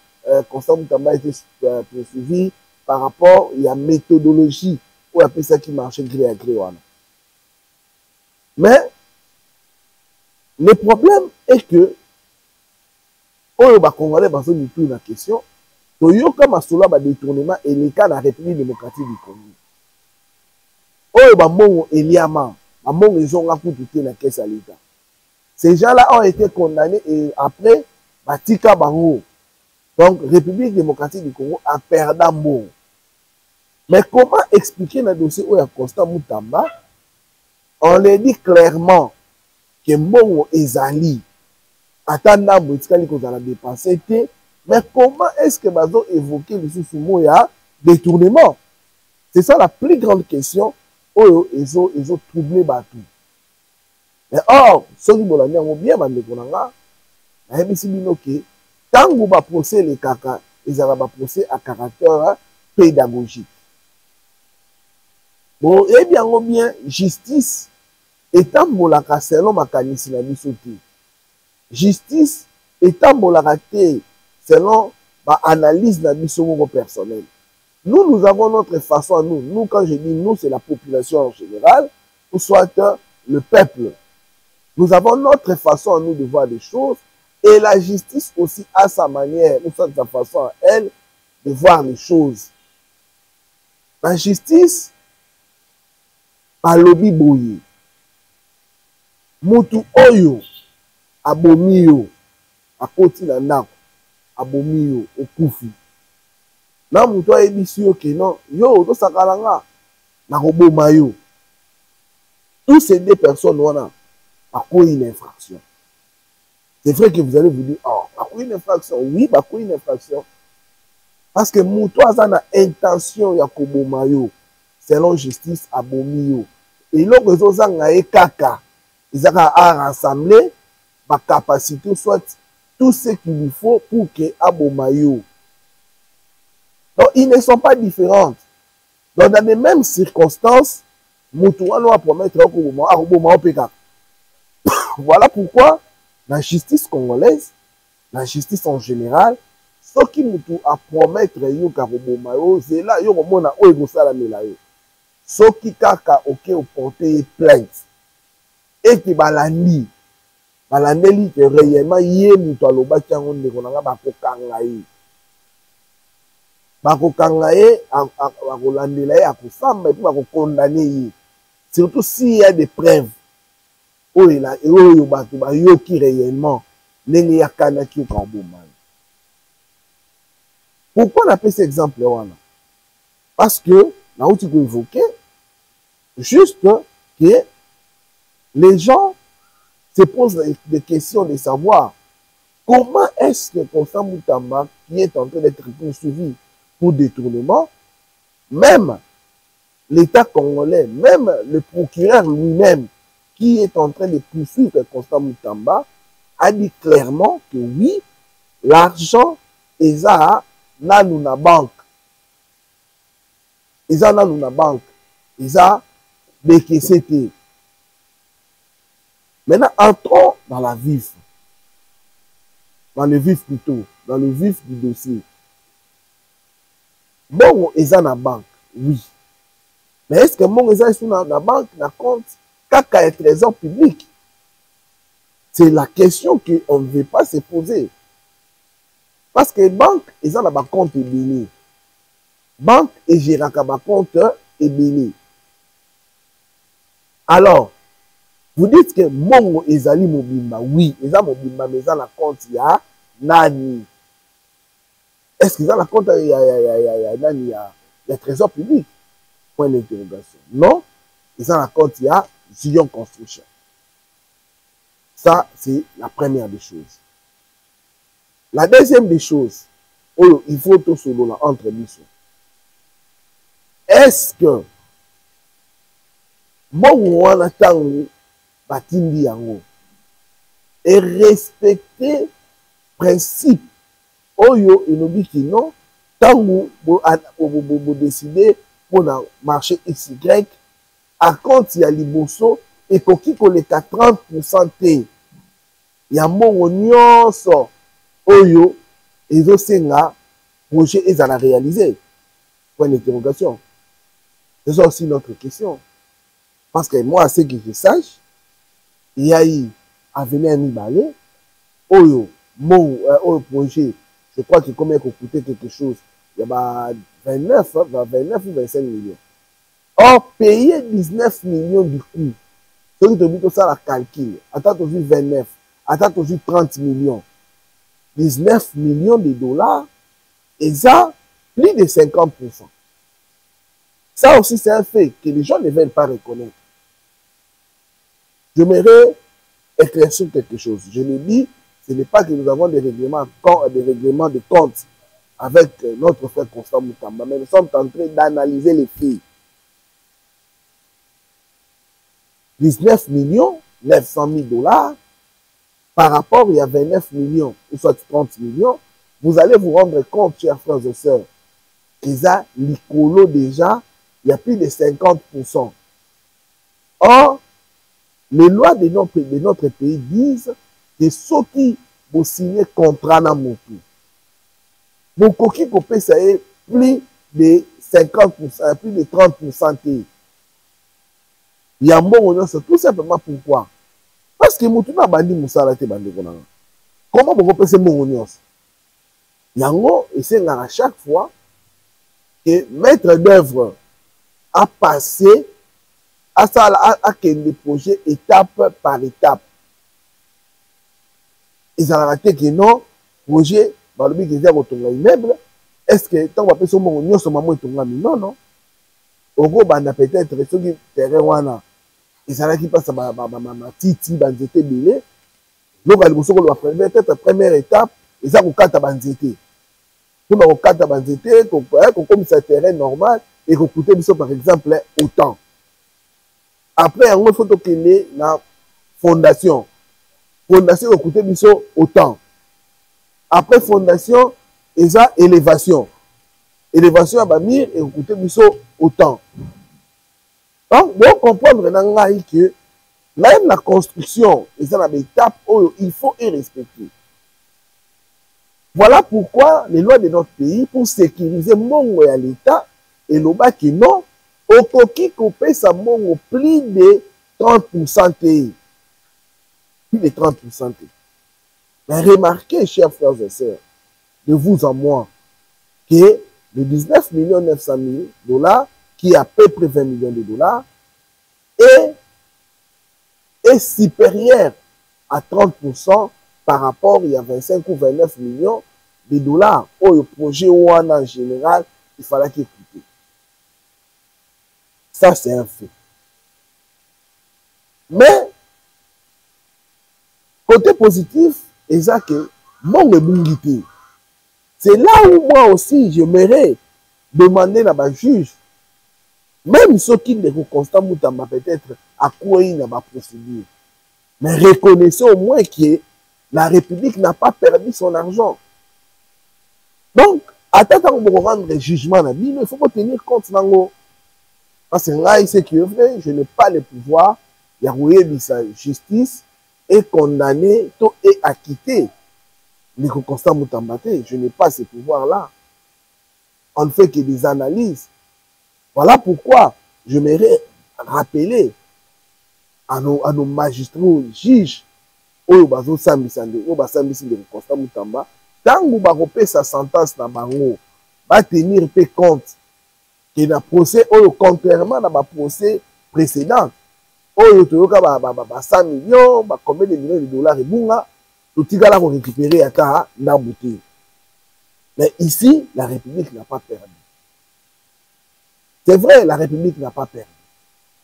Constant Moutamba a été poursuivi par rapport à la méthodologie ou à ça qui marchait gré à gré. Mais le problème est que on va Congolais parce que du tout la question toyo comme cela ba détournement et les cas de la République démocratique du Congo. Oh bambongo Eliama, bambongo ils ont raconté la caisse à l'État. Ces gens-là ont été condamnés et après Batika Bango. Donc, République démocratique du Congo a perdu un mot. Mais comment expliquer dans le dossier où il y a Constant Moutamba? On leur dit clairement que Mbongo Ezali, attendant Moutikali qu'on a dépensé, mais comment est-ce que Bazo évoqué le sous-mot ya détournement? C'est ça la plus grande question où ils ont troublé Batou. Mais or, ceux qui ont bien mandé qu'on a, tant que vous procès les caca, ils ont un procès à caractère pédagogique. Bon, et bien, justice étant bolaka selon ma canisse la bisoté. Justice étant bolaka selon ma analyse de la bisoto personnelle. Nous avons notre façon à nous. Nous, quand je dis nous, c'est la population en général, ou soit le peuple. Nous avons notre façon à nous de voir les choses. Et la justice aussi a sa manière, ou soit sa façon à elle, de voir les choses. La justice, par lobby boye. Mutu oyo, abomiyo, akoti na ndako, abomiyo, okufi. Na mutu ayebisi yo ke non, yo, to sakalanga, na koboma yo. Tous ces deux personnes, wana, akoyi une infraction. C'est vrai que vous allez vous dire, oh, akoyi une infraction. Oui, akoyi une infraction. Parce que mutu aza na intention ya koboma yo, selon justice, abomiyo. Et là, les autres ont kaka, ils ont rassembler ma capacité, soit tout ce qu'il lui faut pour que abomayo. Donc, ils ne sont pas différents. Donc, dans les mêmes circonstances, Moutouan va promettre à Peka. Voilà pourquoi, la justice congolaise, la justice en général, ce qui Moutou a promettre à Abomayo, c'est là, il y a un moment où il y a un ce qui kaka ok au porter plainte et qui balandi balandeli que réellement yé mutu aloba tiango ndeko nanga bakokanga ye akolandela ye akosamba et puis bakokondamner ye surtout s'il y a des preuves oyo bato bayoki réellement ndenge yakanaki okabomana. Pourquoi on appelle cet exemple wana? Parce que là où tu peux évoquer, juste que les gens se posent des questions de savoir comment est-ce que Constant Moutamba, qui est en train d'être poursuivi pour détournement, même l'État congolais, même le procureur lui-même, qui est en train de poursuivre Constant Moutamba, a dit clairement que oui, l'argent est là, dans la banque. Ils sont dans la banque. Ils ont décaissé. Maintenant, entrons dans la vif. Dans le vif plutôt. Dans le vif du dossier. Bon, ils sont dans la banque. Oui. Mais est-ce que mon ils sont dans la banque, dans compte, quand il y a un trésor public? C'est la question qu'on ne veut pas se poser. Parce que les banques, ils ont dans la compte béni. Banque et gérant un compte est béni. Alors, vous dites que mon ezali mobimba, oui, ils ont mobimba, mais ils ont la compte, il y a nani. Est-ce qu'ils ont la compte, il y a trésor public? Point d'interrogation. Non, ils ont la compte, il y a Zion Construction. Ça, c'est la première des choses. La deuxième des choses, il faut tout solo entre nous. Est-ce que bon on attend batindi yango et respecter principe oyo inobi ki non tango bo décider pour na marché XY à compte ya liboso et koki koleka 30% te ya mbongo nyonso oyo ezosenga projet ezala réalisé. Point d'interrogation. C'est ça aussi notre question. Parce que moi, à ce que je sache, il y a eu Avenir Nibale, Oyo, mon projet, je crois que combien ça coûtait quelque chose, il y a 29 ou 25 millions. Or, payer 19 millions du coût, c'est que tu as ça la calcul. Attends, tu as vu 29, attends, tu as vu 30 millions. 19 millions de dollars, et ça, plus de 50%. Ça aussi, c'est un fait que les gens ne veulent pas reconnaître. J'aimerais éclaircir quelque chose. Je le dis, ce n'est pas que nous avons des règlements de compte avec notre frère Constant Moutamba, mais nous sommes en train d'analyser les faits. 19 millions 900 000 dollars par rapport il y a 29 millions ou soit 30 millions, vous allez vous rendre compte, chers frères et sœurs, qu'il y a l'icolo déjà, il y a plus de 50%. Or, les lois de notre pays disent que ceux qui vont signer contrat dans mon pays, donc qui peut ça plus de 50%, plus de 30%. Il y a un bon tout simplement pourquoi? Parce que mon a bandi moussala te bandi konanga. Comment vous pouvez ce bon yango et c'est à chaque fois que maître d'œuvre a passé à des projets étape par étape. Ils ont raté que non, projet, balobi qui est un immeuble, est-ce que tant qu'on peut se monter sur maman et non, non. Au gros, peut-être ceux qui terrain wana, ils ont qui passe à titi, banzete bilé. Donc, peut-être la première étape, ils ont quatre banzete. Pour le quatre banzete, comme c'est un terrain normal, et qu'on coûte par exemple autant. Après, il faut qu'il y ait la fondation. Fondation, on coûte autant. Après fondation, il y a élévation. Élévation à Bamir et on coûte autant. Donc, on comprend que même la construction, il y a une étape où il faut y respecter. Voilà pourquoi les lois de notre pays, pour sécuriser mon à l'État, et le bas qui non, au coquille coupé ça mon plus de 30%. Plus de 30%. Mais remarquez, chers frères et sœurs, de vous à moi, que le 19 900 000 dollars, qui est à peu près 20 millions de dollars, est supérieur à 30% par rapport il y a 25 ou 29 millions de dollars au projet One en général, il fallait qu'il coûte. Ça, c'est un fait. Mais, côté positif, c'est que mon ébungité. C'est là où moi aussi, j'aimerais demander à ma juge, même ceux qui ne Constant Moutamba peut-être à quoi il n'a pas procédure. Mais reconnaissez au moins que la République n'a pas perdu son argent. Donc, à temps pour rendre jugement, il faut tenir compte de parce que là, c'est que vrai, je n'ai pas le pouvoir, il y a sa justice et condamner et acquitter. Nico Constant Mutambate, je n'ai pas ce pouvoir-là. On ne fait que des analyses. Voilà pourquoi je m'aimerais rappeler à nos magistrats, juges, oyo bazo sambisande, oyo basambisi de Constant Mutamba, tango barope sa sentence na bango, ba tenir pe compte que na procès oyo contrairement na ba procès précédent, oyo toyoka ba 100 millions, ba combien de millions de dollars et bunga, tout tigala ko récupérer ata na bouteille. Mais ici, la République n'a pas perdu. C'est vrai, la République n'a pas perdu.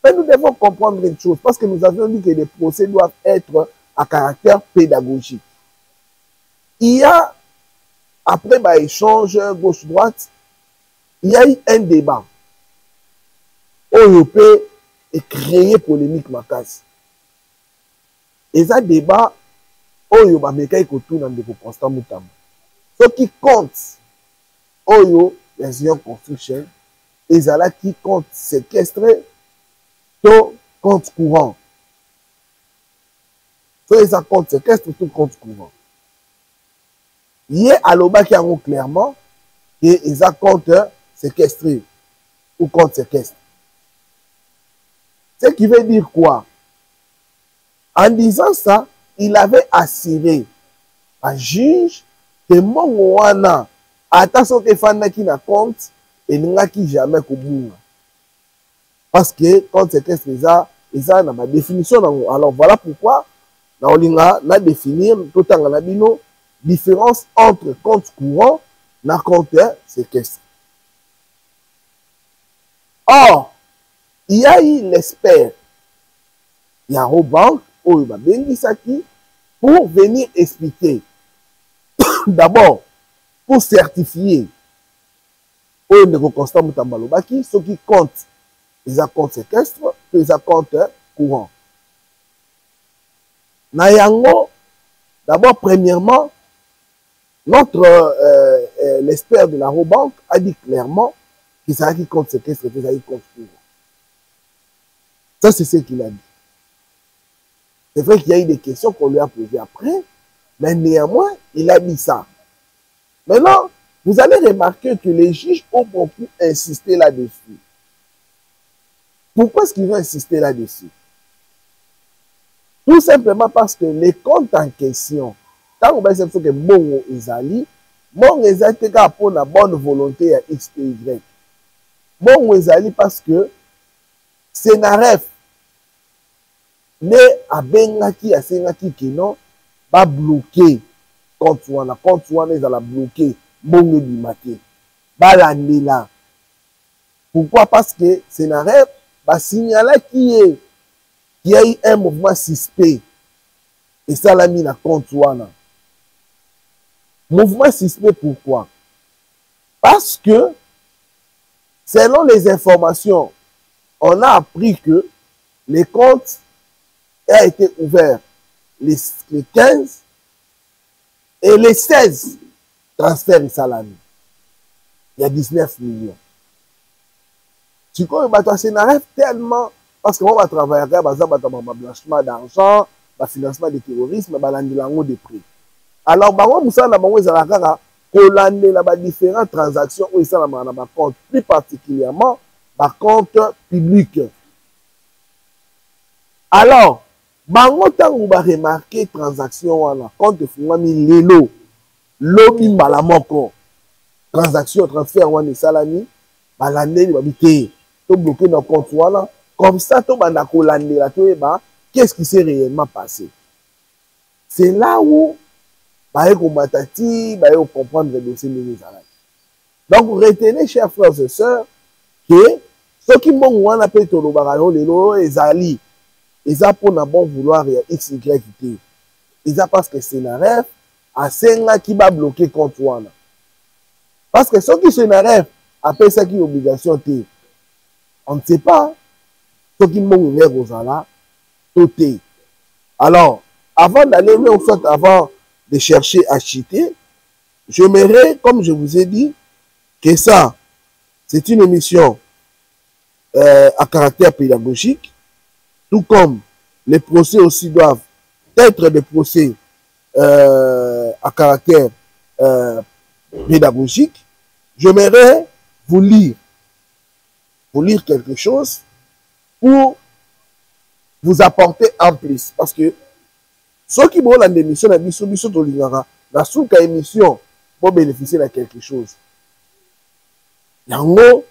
Mais nous devons comprendre une chose, parce que nous avions dit que les procès doivent être à caractère pédagogique. Il y a, après l'échange gauche-droite, il y a eu un débat. Européen et créé polémique macasse. Et ça débat, Oyo ba mekai kotou nan de Constant Mutamba. Ce qui compte, Oyo, l'ingénieur construction, et ça qui compte séquestré, tout compte courant. So, ça compte séquestre, tout compte courant. Il y a à l'oba qui a clairement que ça compte séquestré ou compte séquestre. Ce qui veut dire quoi? En disant ça, il avait assuré un juge que mon wana attention que fana qui na compte et n'a qui jamais kobunga. Parce que quand c'est qu'est-ce que ça na ma définition alors voilà pourquoi na olinga na définir tout en na bino différence entre compte courant na compte séquestre. Or, il y a eu l'expert, il y a Robank, ou Bengisaki, pour venir expliquer. D'abord, pour certifier, au niveau Constant Mutamba Lobaki, ce qui compte, les comptes séquestres, les comptes courants. Nayango, d'abord, premièrement, notre l'expert de la Robank a dit clairement que c'est qui compte séquestre et c'est qui compte courant. Ça, c'est ce qu'il a dit. C'est vrai qu'il y a eu des questions qu'on lui a posées après, mais néanmoins, il a dit ça. Maintenant, vous allez remarquer que les juges ont beaucoup insisté là-dessus. Pourquoi est-ce qu'ils ont insisté là-dessus? Tout simplement parce que les comptes en question, quand on va dire que bon ezali pour la bonne volonté à X et Y. Bon ezali parce que Senaref mais à Bengaki, à Sengaki qui non, va bloquer compte wana ils allaient bloquer bon du matin. Balandela. Pourquoi? Parce que Senaref va signaler qu'il y a eu un mouvement suspect et ça l'a mis dans compte wana. Mouvement suspect pourquoi? Parce que selon les informations, on a appris que les comptes a été ouvert les 15 et les 16 transferts salami. Il y a 19 millions. Tu connais, c'est tellement parce qu'on va travailler avec le blanchiment d'argent, le financement du terrorisme, le des prix. Alors, nous avons différentes transactions où ils sont dans le compte, plus particulièrement par compte public. Alors, bango tango ba remarquer transaction wana compte fungami lelo lobi mbala moko transaction transfert wana salami balandeli babité to bloquer nos compte wana comme ça to banda kolandela to eba qu'est-ce qui s'est réellement passé. C'est là où ba eko matati ba eko comprendre le dossier de Zalaki. Donc retenez chers frères et sœurs que ce qui mbongo wana pe to lobaka lelo ezali. Et ça pour ne bon vouloir X, Y, T. Et ça parce que c'est un rêve à Senga qui va bloquer contre Wana. Parce que ceux qui se rêvent, après ça qui est obligation T. On ne sait pas. Ceux qui m'ont ouvert aux là, tout est. Alors, avant d'aller, mais en fait, avant de chercher à cheater. J'aimerais, comme je vous ai dit, que ça, c'est une émission à caractère pédagogique, tout comme les procès aussi doivent être des procès à caractère pédagogique. J'aimerais vous lire quelque chose pour vous apporter en plus. Parce que ceux qui vont dans l'émission, la mission de l'Igara, la souka émission pour bénéficier de quelque chose. Yango,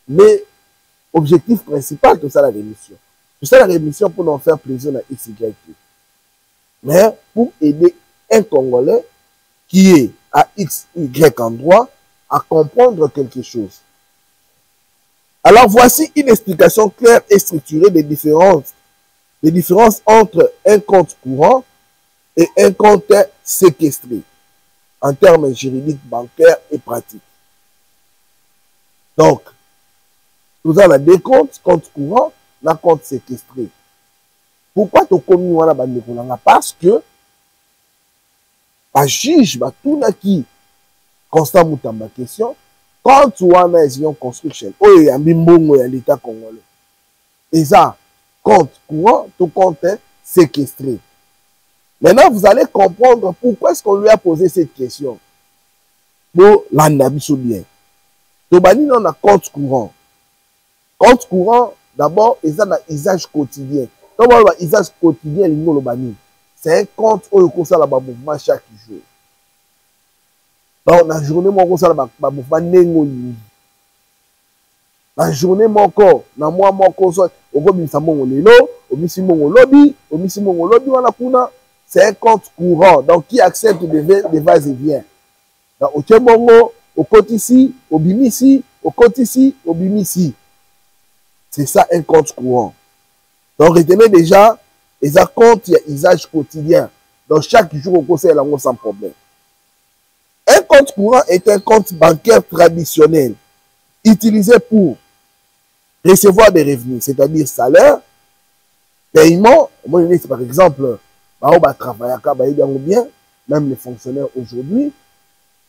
mais objectif principal de ça la rémission. C'est ça la rémission pour nous faire plaisir à XYT. Mais pour aider un Congolais qui est à X, Y endroit à comprendre quelque chose. Alors voici une explication claire et structurée des différences entre un compte courant et un compte séquestré en termes juridiques, bancaires et pratiques. Donc, nous avons des comptes courants, un compte séquestré. Pourquoi tu commis wana bandeko? Parce que un juge va tout qui constant mutamba question quand tu as une construction oh il y a mbongo ya l'état congolais et ça compte courant tout compte séquestré. Maintenant vous allez comprendre pourquoi est-ce qu'on lui a posé cette question. Bon landa biso bien to bani non na compte courant d'abord ils ont un usage quotidien. Comment le usage quotidien lingo lo bani c'est un compte où il y a un mouvement chaque jour. Donc, la journée, il y a un mouvement. La journée, il y a un mouvement. C'est un compte courant. Donc, qui accepte des vas et vient. Donc, au côté ici, au bimi ici, au côté ici, au bimi ici. C'est ça un compte courant. Donc, retenez déjà. Et ça compte, il y a usage quotidien. Donc, chaque jour, on conseille la sans problème. Un compte courant est un compte bancaire traditionnel utilisé pour recevoir des revenus, c'est-à-dire salaire, paiement. Par exemple, bien, même les fonctionnaires aujourd'hui,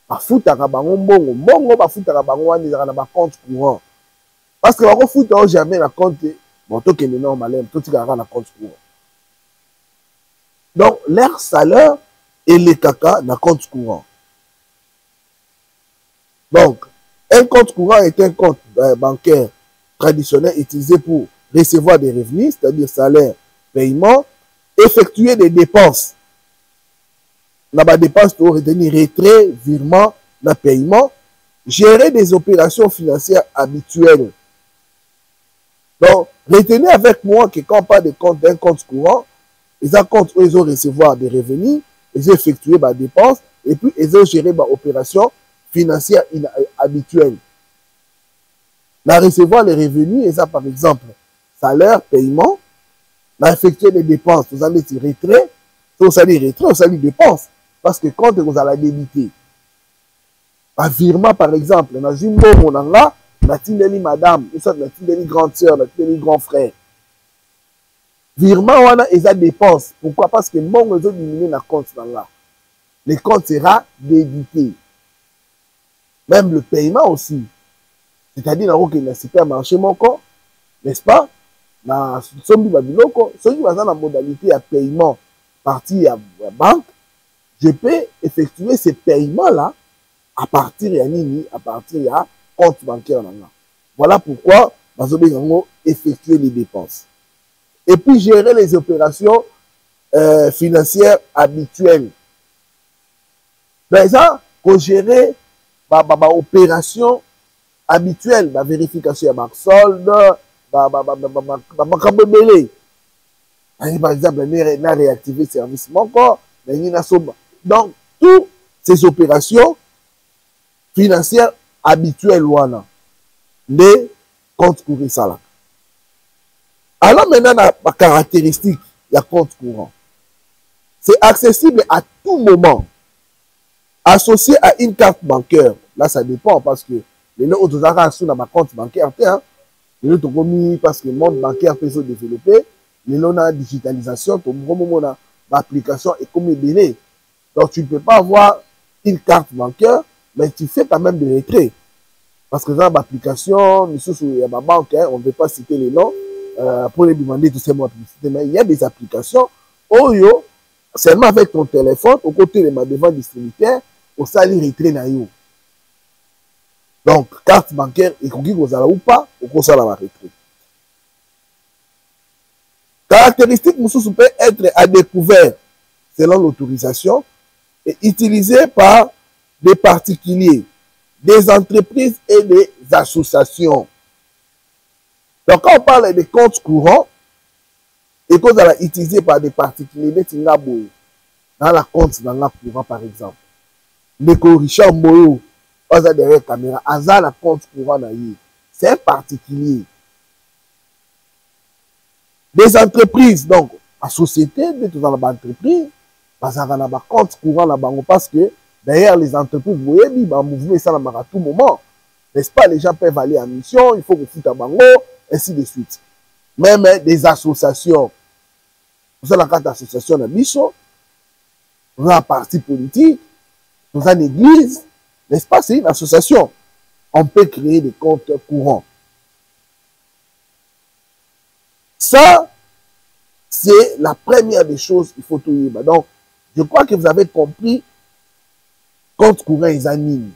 compte courant. Parce que le foot jamais la compte, bon, tout est normal, tout est la compte courant. Donc, leur salaire et les caca dans compte courant. Donc, un compte courant est un compte bancaire traditionnel utilisé pour recevoir des revenus, c'est-à-dire salaire, paiement, effectuer des dépenses. Dans la dépense, pour retenir retrait, virement, dans paiement, gérer des opérations financières habituelles. Donc, retenez avec moi que quand on parle de compte d'un compte courant, ils ont compte où ils ont recevoir des revenus, ils ont effectué des dépenses, et puis ils ont géré des opérations financières habituelles. Dans recevoir les revenus, ils ont par exemple salaire, paiement, dans effectuer des dépenses, vous allez dire retrait, vous allez retrait, vous allez dépenses, parce que quand vous allez débiter, un virement par exemple, dans une bonne là, la tindeli madame, la tindeli grande sœur, la tindeli grand frère. Virement, on a des dépenses. Pourquoi? Parce que mon réseau diminue dans le compte là. Le compte sera débité. Même le paiement aussi. C'est-à-dire, dans le supermarché, n'est-ce pas? Dans Sombi Babiloko, ceux qui sont dans la modalité à paiement parti à la banque, je peux effectuer ces paiements-là à partir de compte bancaire. Voilà pourquoi nous avons effectué les dépenses. Et puis gérer les opérations financières habituelles. Déjà, pour gérer opération habituelle, la vérification de solde, par exemple, on a réactivé le service encore. Donc, toutes ces opérations financières habituelles, les comptes courants, ça. Alors maintenant, la caractéristique du compte courant, c'est accessible à tout moment, associé à une carte bancaire. Là, ça dépend parce que les autres arrangements sont dans ma compte bancaire. Les autres commis parce que le monde bancaire peut se développer. Les autres, la digitalisation, tout le monde a l'application et comme les délais. Donc tu ne peux pas avoir une carte bancaire, mais tu fais quand même des retraits. Parce que dans l'application, il y a ma banque, hein, on ne veut pas citer les noms pour les demander tout ces mots publicité, mais il y a des applications où seulement avec ton téléphone, au côté de ma devant distributeur, au sali retrait na yo. Donc, carte bancaire, et qu'on dit aux ala ou pas, au cours de la retrait. Caractéristique, Moussous peut être à découvert selon l'autorisation et utilisé par des particuliers, des entreprises et des associations. Donc, quand on parle de comptes courants, et qu'on va utiliser par des particuliers, dans la compte dans la courant, par exemple. Mais que Richard Moyo, on a derrière la caméra, à la compte courant, c'est un particulier. Des entreprises, donc, la société, dans la entreprise, parce qu'on a un compte courant là-bas, parce que derrière les entreprises, vous voyez, il y a un mouvement ça à tout moment. N'est-ce pas? Les gens peuvent aller en mission, il faut que foute à bango, ainsi de suite. Même des associations. Vous avez la carte d'association de mission, vous avez un parti politique, vous avez une église, n'est-ce pas? C'est une association. On peut créer des comptes courants. Ça, c'est la première des choses qu'il faut tout dire. Donc, je crois que vous avez compris, compte courant, ils animent.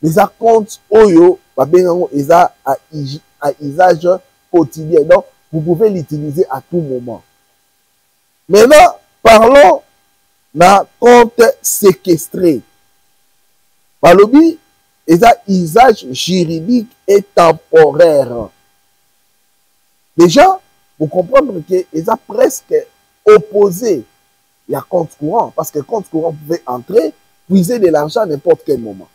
Les comptes Oyo, ils ont à usage quotidien. Donc, vous pouvez l'utiliser à tout moment. Maintenant, parlons d'un compte séquestré. Balobi, ils ont usage juridique et temporaire. Déjà, vous comprenez qu'ils ont presque opposé le compte courant, parce que le compte courant pouvait entrer, puiser de l'argent à n'importe quel moment.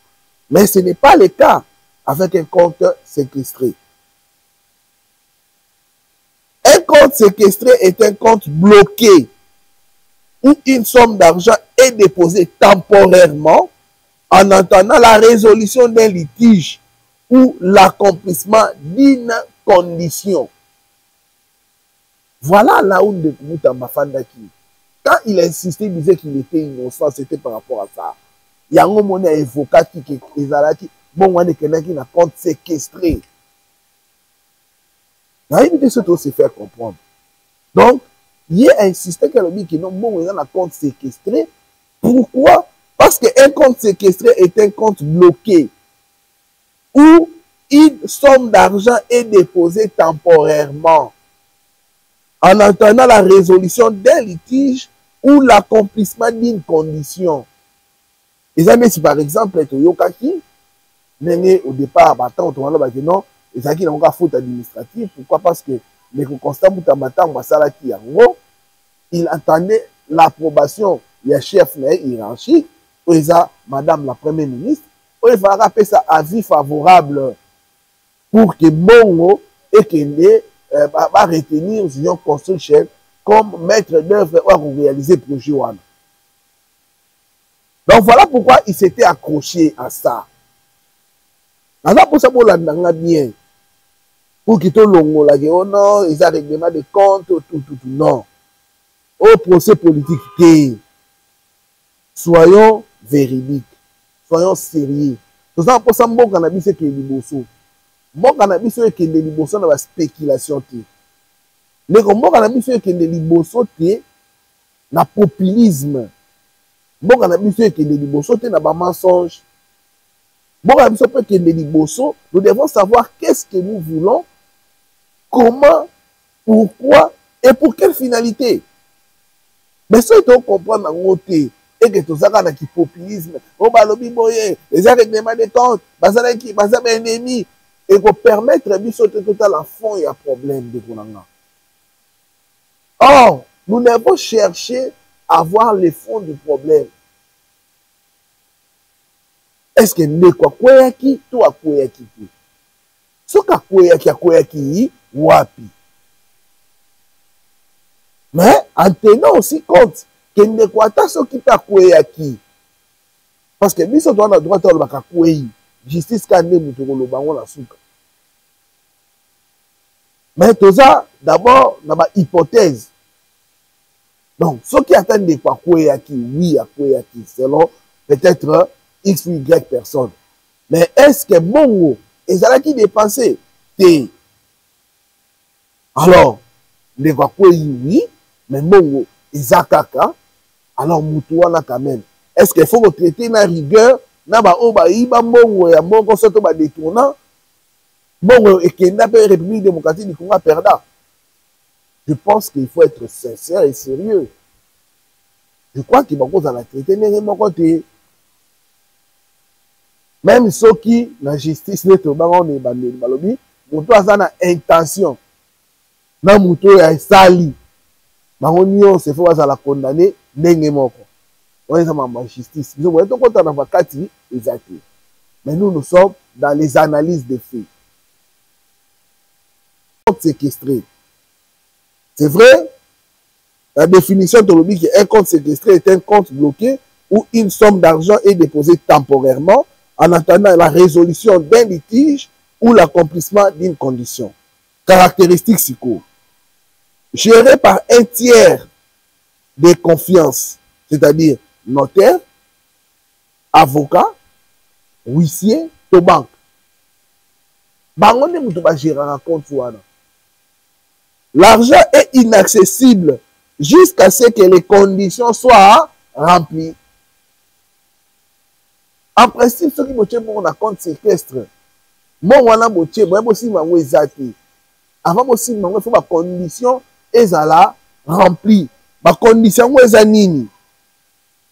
Mais ce n'est pas le cas avec un compte séquestré. Un compte séquestré est un compte bloqué où une somme d'argent est déposée temporairement en attendant la résolution d'un litige ou l'accomplissement d'une condition. Voilà là où Mouta Mafandaki. Quand il insistait, il disait qu'il était innocent, c'était par rapport à ça. Il y a un moment où il a évoqué qu'il bon, on est quelqu'un qui n'a compte séquestré. Il a évité surtout se faire comprendre. Donc, il a insisté qu'il non, bon, on a un compte séquestré. Pourquoi? Parce qu'un compte séquestré est un compte bloqué où une somme d'argent est déposée temporairement en attendant la résolution d'un litige ou l'accomplissement d'une condition. Et ça, si par exemple, Toyokaki, au départ, non, et ça qui n'a pas faute administrative. Pourquoi? Parce que les constats il attendait l'approbation du chef hiérarchique, madame la première ministre, il va rappeler ça avis favorable pour que Bongo et Kende va retenir Zion Construction comme maître d'œuvre pour réaliser le projet. Donc voilà pourquoi il s'était accroché à ça. Alors pour ça, pour l'entendre bien, pour qu'il te longo là, oh non, ils ont règlement de comptes, tout, non. Au procès politique, soyons véridiques, soyons sérieux. Tout ça, pour ça, mon cannabis, c'est qu'il y a des bossos. Mon cannabis, c'est qu'il y a des bossos dans la spéculation. Mais comme mon cannabis, c'est qu'il y a des bossos dans le populisme. Mon cannabis, c'est qu'il y a des bossos dans le mensonge. Bon, nous devons savoir qu'est-ce que nous voulons, comment, pourquoi et pour quelle finalité. Mais si on comprend dans notre et que tout ça dans le populisme, on va le biboyer, les règlements de compte, qui un ennemi, et qu'on permettre de sauter tout à la fond, il y a un problème de Konanga. Or, nous devons chercher à voir le fond du problème. Est-ce que nous sommes qui tout à qui ce qui wapi. Mais en tenant aussi compte que nous ne sommes pas qui. Parce que nous sommes dans le droit de la justice quand nous sommes dans la souka. Mais tout ça, d'abord, dans ma hypothèse. Donc, ceux qui attendent des quoi qui oui, à quoi qui selon peut-être X ou Y personne. Mais est-ce que bon, et ça qui dépensé, alors, les quoi oui, mais bon, et kaka, alors Moutouana quand même. Est-ce qu'il faut traiter na rigueur, na ba oba iba bon, ya bon, qu'on soit ba détournant, bon, et qu'il n'a pas République démocratique du Congo perda. Je pense qu'il faut être sincère et sérieux. Je crois qu'il va cause à la traité, même ceux qui, la justice, n'est pas en balobi, Moutou a une intention. Na Moutou a sali. Maronio se fait à la condamner, n'est moko. On est dans la justice. Nous voyons qu'on a dans Kati, exactement. Mais nous sommes dans les analyses des faits. Compte séquestré. C'est vrai, la définition de l'objet qu'un compte séquestré est un compte bloqué où une somme d'argent est déposée temporairement en attendant la résolution d'un litige ou l'accomplissement d'une condition. Caractéristiques psycho. Géré par un tiers de confiance, c'est-à-dire notaire, avocat, huissier, to banque. Bangonne moutou ba gérer un compte wana. L'argent est inaccessible jusqu'à ce que les conditions soient remplies. En principe, ceux qui ont un compte séquestre, moi, on a boté, moi, aussi, mango ezati. Avant aussi, mango, il faut ma condition ezala remplie. Ma condition ezanini.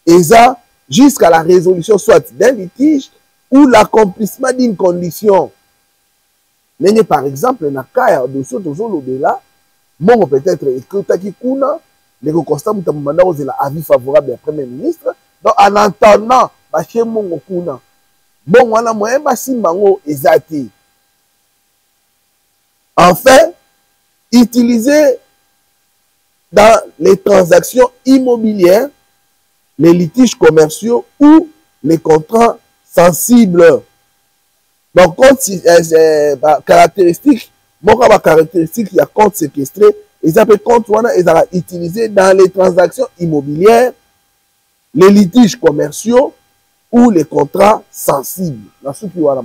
Eza jusqu'à la résolution soit d'un litige ou l'accomplissement d'une condition. Mais par exemple, na cas de ce toujours là, moi, peut-être écrit qui kuna, les constats de mandat aux avis favorable du Premier ministre. Donc, en attendant, chez mon kuna, bon, on a moyen de mango ezati. Enfin, utiliser dans les transactions immobilières, les litiges commerciaux ou les contrats sensibles. Donc, caractéristique, caractéristique, il y a compte séquestré, ils appellent compte utilisé dans les transactions immobilières, les litiges commerciaux ou les contrats sensibles. Dans ce qui est là,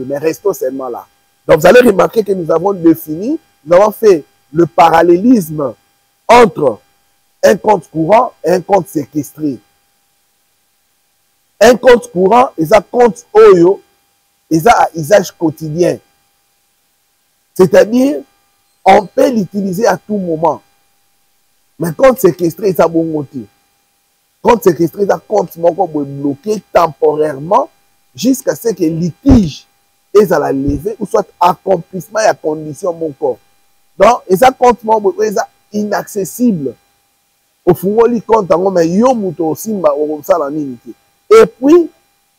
mais restons seulement là. Donc, vous allez remarquer que nous avons défini, nous avons fait le parallélisme entre un compte courant et un compte séquestré. Un compte courant, et un compte oyo, et un usage quotidien. C'est-à-dire, on peut l'utiliser à tout moment. Mais compte séquestré, c'est un bon motif. Compte séquestré, c'est un compte bloqué temporairement jusqu'à ce que le litige est à la levée ou soit accomplissement et à condition mon corps. Donc, et ça compte est inaccessible. Au fond, on compte mais yo muto aussi et puis,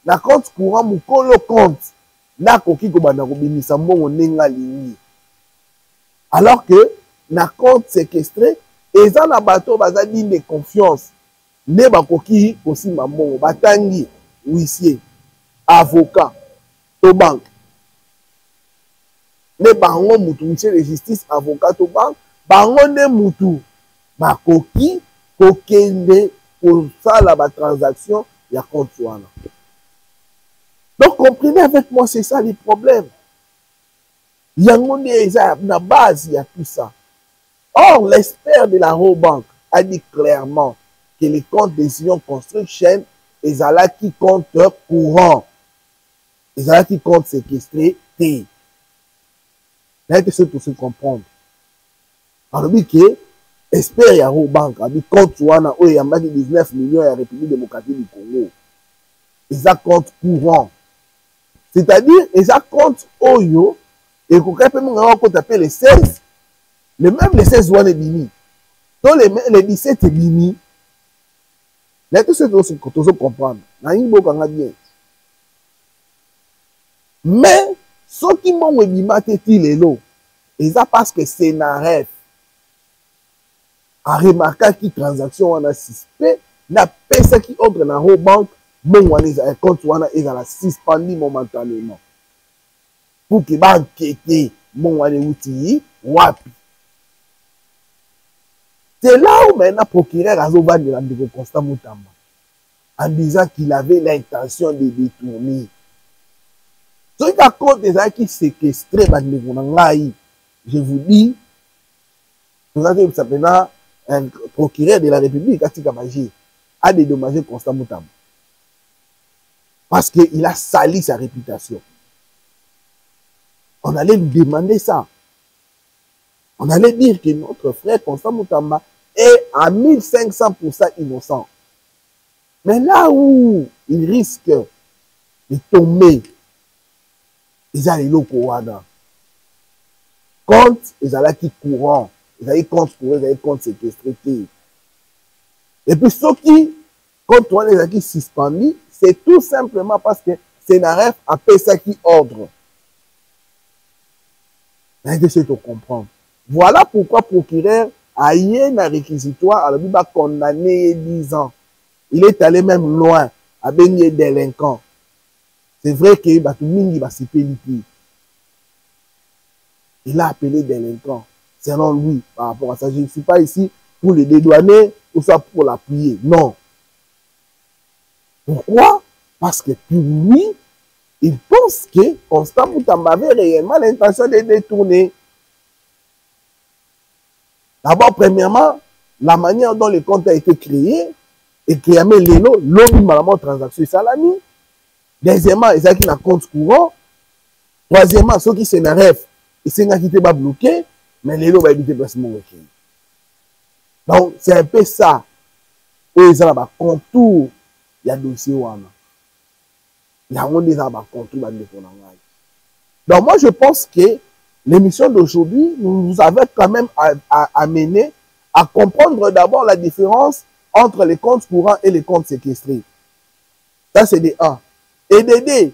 na compte courant mukolo compte na koki ko bana ko bimisa mbongo nenga lingi. Alors que na compte séquestré et ça na bateau baza digne de confiance ne bakoki aussi mbongo batangi huissier avocat to banque ne bango mutu ministère de justice avocat to banque bango ne mutu bakoki kokende pour ça la transaction ya compte wana. Donc comprenez avec moi, c'est ça les problèmes. Il y a une base, il y a tout ça. Or, l'expert de la Robank a dit clairement que les comptes des Sion Construction, ils ont là qui compte courant. Ils ont là qui compte séquestré. Là, que c'est pour se comprendre. Alors, que expert de la Robank a dit compte wana, il y a 19 millions à la République démocratique du Congo. Ils ont compte courant. C'est-à-dire, ils ont compte oyo, et qu'on peut appeler les 16, mais même les 16 ouane bini. Donc les 17 bini. Mais tout ce que tu comprendre. Bien. Mais, ceux qui m'ont bimate les lots, ils ont parce que c'est un rêve. A remarqué qui transaction on a suspect, n'a pas ce qui entre dans la banque. Mon compte wana est à la suspendu momentanément pour que ba enquêter mon wana outil wapi C'est là où maintenant le procureur a de Constant Moutamba en disant qu'il avait l'intention de détourner. Ce qui a compte des gens qui séquestrent, je vous dis, nous avons maintenant un procureur de la République, a dédommagé Constant Moutamba. Parce qu'il a sali sa réputation. On allait lui demander ça. On allait dire que notre frère Constant Moutamba est à 1500% innocent. Mais là où il risque de tomber, ils ont les locaux. Quand ils ont qui courant, ils ont compte courant, ils ont compte séquestré. Et puis ceux qui, quand on les a qui suspendus, c'est tout simplement parce que Sénaref a fait ça qui ordre. J'essaie de comprendre. Voilà pourquoi le procureur a eu un réquisitoire, alors il va condamner 10 ans. Il est allé même loin, à baigner délinquant. C'est vrai que Batumingi va se payer. Il a appelé délinquant, selon lui, par rapport à ça. Je ne suis pas ici pour le dédouaner ou soit pour l'appuyer. Non. Pourquoi? Parce que pour lui, il pense que Constant Moutamba avait réellement l'intention de détourner. D'abord, premièrement, la manière dont le compte a été créé, et créé Lelo, l'homme malamment transaction salami. Deuxièmement, il y a qui n'a compte courant. Troisièmement, ceux qui s'énervent, ils s'énervent qui pas bloqué, mais Lelo va éviter placement. Donc, c'est un peu ça. Où ils ont un contour, il y a dossier ouana. Il y a un contour. Donc, moi, je pense que l'émission d'aujourd'hui nous avait quand même amené à comprendre d'abord la différence entre les comptes courants et les comptes séquestrés. Ça, c'est des 1. Et des 2,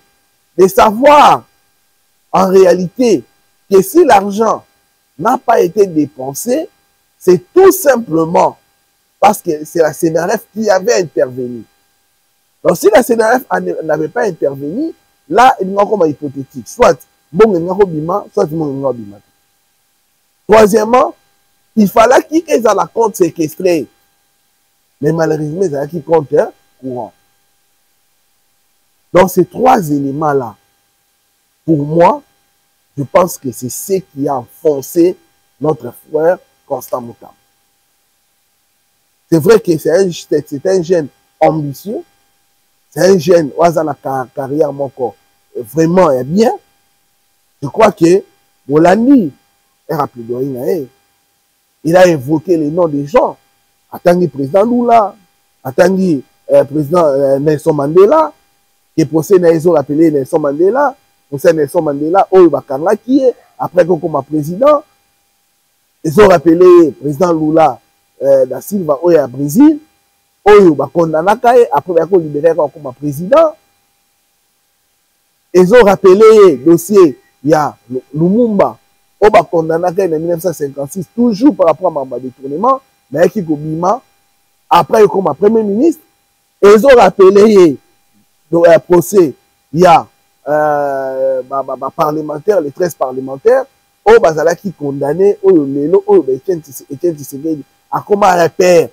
de savoir en réalité que si l'argent n'a pas été dépensé, c'est tout simplement parce que c'est la CNRF qui avait intervenu. Donc, si la CNRF n'avait pas intervenu, là, il y a comme hypothétique. Soit, bon, il y a bima, soit, bon, il y a bima. Troisièmement, il fallait qu'il y ait la compte séquestrée. Mais malheureusement, il y a qui compte courant. Donc, ces 3 éléments-là, pour moi, je pense que c'est ce qui a enfoncé notre frère Constant Moutamba. C'est vrai que c'est un jeune ambitieux, c'est un jeune qui a la carrière vraiment bien. Je crois que Bolandi est rappelé. Il a évoqué les noms des gens. Attangi président Lula, Attangi président Nelson Mandela, qui procède à rappelé Nelson Mandela, procède Nelson Mandela, Oyo Bakanga qui est, après qu'on comme président, ils ont rappelé président Lula da Silva Oyo à Brésil, Oyo Bakondana Kaye, après qu'on libéré comme président. Ils ont rappelé le dossier, il y a Lumumba, Oyo Bakondana Kaye en 1956, toujours par rapport à ma détournement, mais qui Gobima, après comme premier ministre, ils ont rappelé le procès, il y a parlementaire, les 13 parlementaires, au Bazala qui condamné, au Lelo, au Etienne Tshisekedi, à comment repère,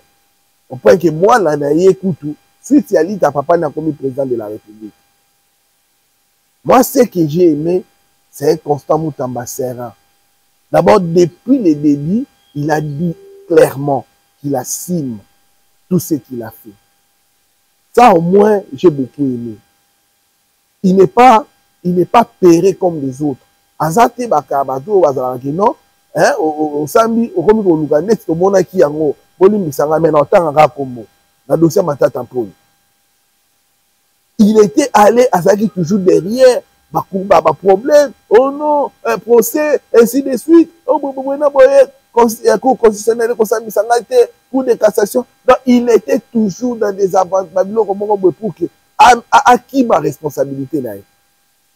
au point que moi, là, naïe Koutou, suite à l'île, ta papa n'a commis président de la République. Moi, ce que j'ai aimé, c'est un Constant Moutamba serein. D'abord, depuis le début, il a dit clairement qu'il assume tout ce qu'il a fait. Ça, au moins, j'ai beaucoup aimé. Il n'est pas péré comme les autres. Azate bakabato bazalaki non, hein, au sambi au komi ko lugane to mona ki yango, boli misanga mena otanga kombo. Na dossier matata mponi. Il était allé à ça qui toujours derrière, ba problème, oh non, un procès, ainsi de suite. Oh bon boye, cour constitutionnelle ko sambi sangate, cour de cassation. Donc il était toujours dans des avantages pour que à qui ma responsabilité là.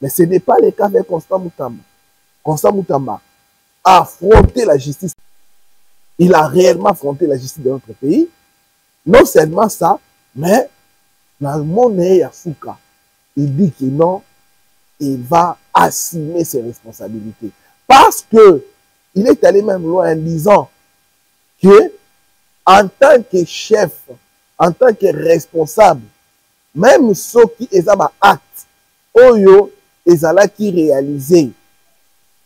Mais ce n'est pas le cas avec Constant Moutamba. Constant Moutamba a affronté la justice. Il a réellement affronté la justice de notre pays. Non seulement ça, mais dans le monde Yasuka, il dit que non, il va assumer ses responsabilités. Parce que il est allé même loin en disant que en tant que chef, en tant que responsable, même ceux qui ont un acte, oyo ezalaki réalisé,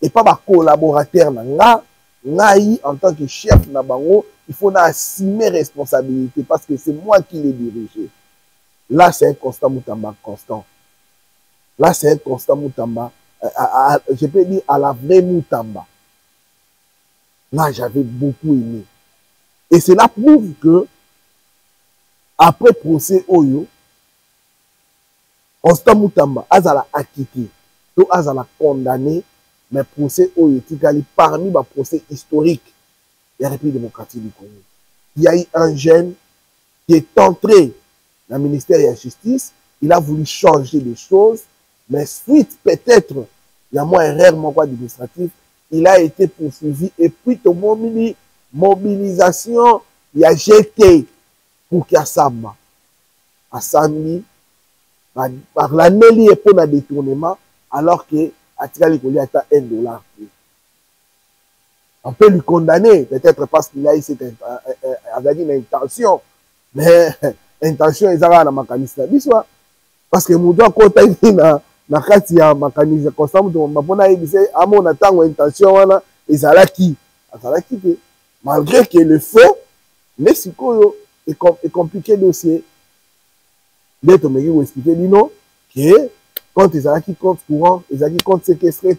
et pas ma collaborateur, ngai en tant que chef na bango, il faut assumer responsabilité parce que c'est moi qui l'ai dirigé. Là, c'est un constat Moutamba constant. Là, c'est un constat Moutamba, je peux dire à la vraie Moutamba. Là, j'avais beaucoup aimé. Et cela prouve que, après procès Oyo, constat Moutamba, Azala acquitté, tout Azala condamné, mais procès Oyo, parmi les procès historiques de la République démocratique du Congo. Il y a eu un jeune qui est entré dans le ministère de la Justice, il a voulu changer les choses, mais suite peut-être, il y a moins erreur administratif, il a été poursuivi et puis tout mobilisation, il a jeté pour Kiasama. Assami, par l'année pour le détournement, alors que Atikali Koli a $1. On peut lui condamner, peut-être parce qu'il a eu une intention, mais intention est dans la mécanisme. Parce que Moudou quand il na kati ya mécanisme constant Moudou mapona yebise amona tango intention wana ezalaki te malgré que le fait mais sikoyo est compliqué dossier d'être meki ou expliquer dino que quand ezalaki compte courant ezalaki compte séquestré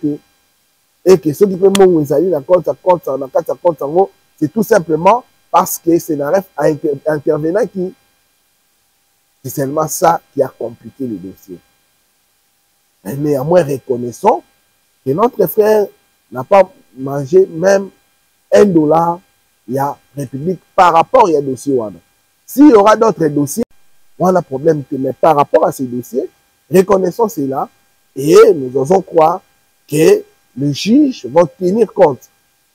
et que ceux qui peuvent mongo ezali na compte na kati ya compte yango c'est tout simplement parce que c'est un intervenant qui c'est seulement ça qui a compliqué le dossier. Mais néanmoins, reconnaissons que notre frère n'a pas mangé même $1 il y a République par rapport à dossier. S'il y aura d'autres dossiers, on a un problème. Mais par rapport à ces dossiers, reconnaissons cela et nous osons croire que les juges vont tenir compte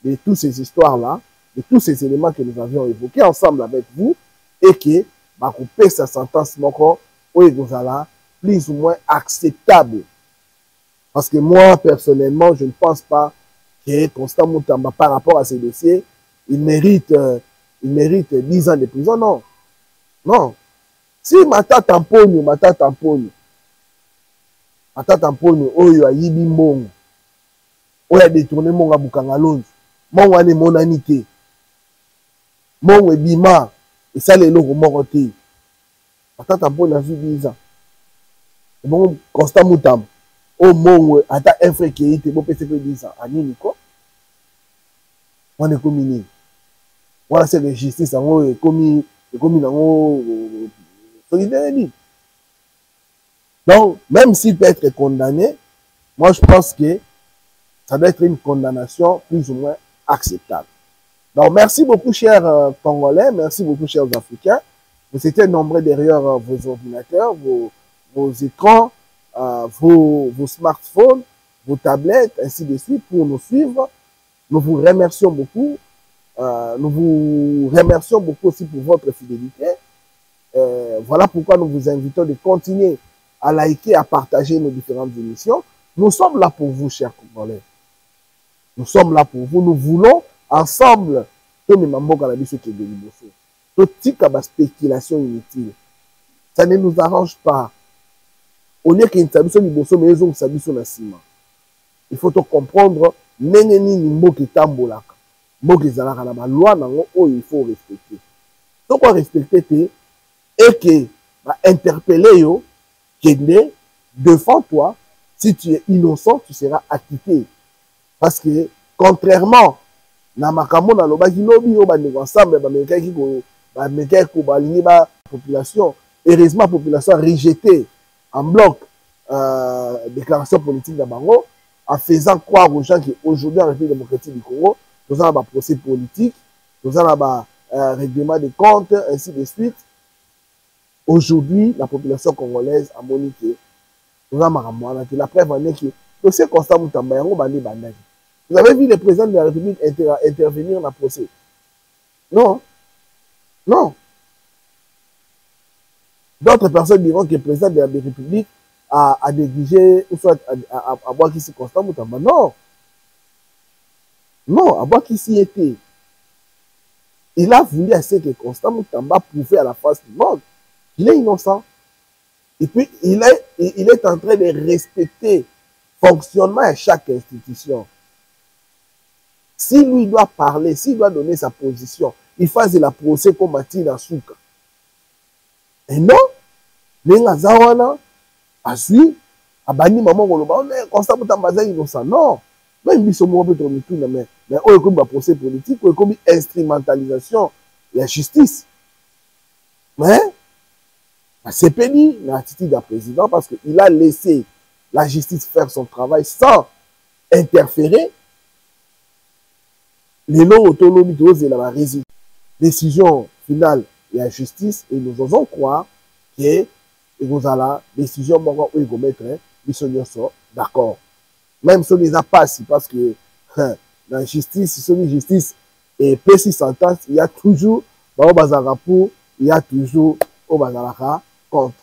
de toutes ces histoires-là, de tous ces éléments que nous avions évoqués ensemble avec vous et que couper sa sentence plus ou moins acceptable. Parce que moi, personnellement, je ne pense pas que Constant Moutamba, par rapport à ces dossiers, il mérite 10 ans de prison. Non. Non. Si Mata Tamponio, Oyo a yibi Mongo, Oyo a détourné Mongo à Bukangalonzi, Mongo a monanité, Mongo et Bima, et ça les logos morotés. Mata Tamponio a vu 10 ans. Et bon, Constant Moutamba. Au monde, à ta frère qui était bon, peut-être 10 ans. Ani quoi? On est commis. Voilà, c'est la justice, on est commis dans solidaire. Donc, même s'il peut être condamné, moi je pense que ça doit être une condamnation plus ou moins acceptable. Donc, merci beaucoup, chers Congolais, merci beaucoup, chers Africains. Vous étiez nombreux derrière vos ordinateurs, vos écrans. Vos smartphones, vos tablettes, ainsi de suite, pour nous suivre. Nous vous remercions beaucoup. Nous vous remercions beaucoup aussi pour votre fidélité. Voilà pourquoi nous vous invitons de continuer à liker, à partager nos différentes émissions. Nous sommes là pour vous, chers Congolais. Nous sommes là pour vous. Nous voulons ensemble, tout le monde qui est de l'Ibosso, tout type de spéculation inutile. Ça ne nous arrange pas. Au lieu qu'il y ait une sabiso, il faut comprendre neneni ni mboki tambolaka. Mboki zalaka na loi nango oyo il faut respecter. Donc on respecter et que va interpeller yo kende devant toi. Si tu es innocent, tu seras acquitté. Parce que contrairement na makambo na lobaki lobi o ba ensemble ba mekaki ko ba mekaki ba lingi ba population. Heureusement, la population a rejeté en bloc déclaration politique d'Abango en faisant croire aux gens qu'aujourd'hui, en République démocratique du Congo, nous avons un procès politique, nous avons un règlement de comptes, ainsi de suite. Aujourd'hui, la population congolaise a moniqué. Nous avons la preuve en est que dossier Constant Moutamba yango bandi bandaki. Vous avez vu le président de la République intervenir dans le procès? Non. Non. D'autres personnes diront que le président de la République a négligé ou soit à boire qui s'y Constant Moutamba. Non. Non, à boire qui s'y était. Il a voulu à ce que Constant Moutamba prouve à la face du monde qu'il est innocent. Et puis, il est en train de respecter le fonctionnement de chaque institution. Si lui doit parler, s'il doit donner sa position, il fasse la procès comme Matina Souka. Et non, Nenga Zawana, Asui, Abani Maman Goloba, Constant Moutamba est innocent. Non. Même si on peut trouver tout, mais on est comme un procès politique, on est comme une instrumentalisation de la justice. Mais, c'est pénible l'attitude du président parce qu'il a laissé la justice faire son travail sans interférer. Les lois autonomes de la décision finale de la justice et nous osons croire que nous allons la décision où ils vont mettre ils sont d'accord. Même si on les a pas, parce que dans la justice, si on justice et précis sentence, il y a toujours au bazara pour, il y a toujours au bazara contre.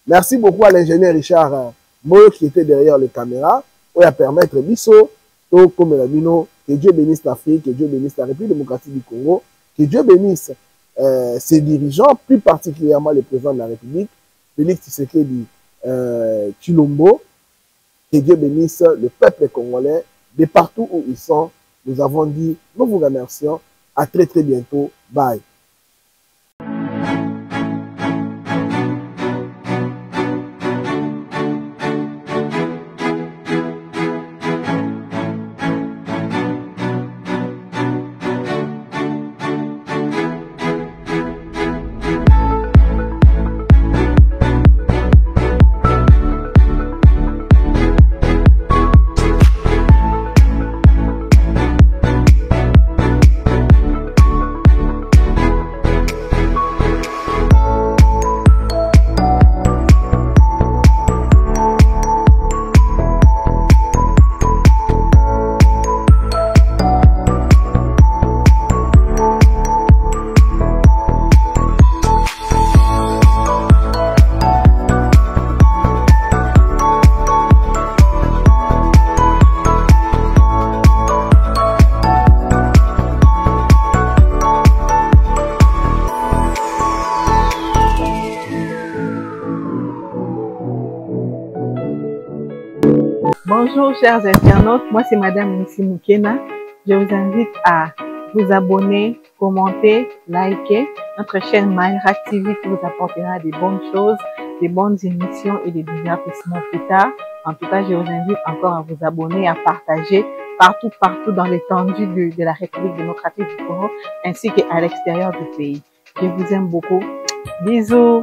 Merci beaucoup à l'ingénieur Richard Moyo qui était derrière les caméras pour permettre Bisso, comme la Bino, que Dieu bénisse l'Afrique, que Dieu bénisse la République démocratique du Congo, que Dieu bénisse ses dirigeants, plus particulièrement le président de la République, Félix Tshisekedi Tshilombo. Que Dieu bénisse le peuple congolais de partout où ils sont. Nous avons dit, nous vous remercions. À très très bientôt. Bye. Bonjour chers internautes, moi c'est Madame Nissi Moukena. Je vous invite à vous abonner, commenter, liker notre chaîne Mayra TV qui vous apportera des bonnes choses, des bonnes émissions et des divertissements plus tard. En tout cas, je vous invite encore à vous abonner, à partager partout dans l'étendue de la République démocratique du Congo ainsi qu'à l'extérieur du pays. Je vous aime beaucoup. Bisous.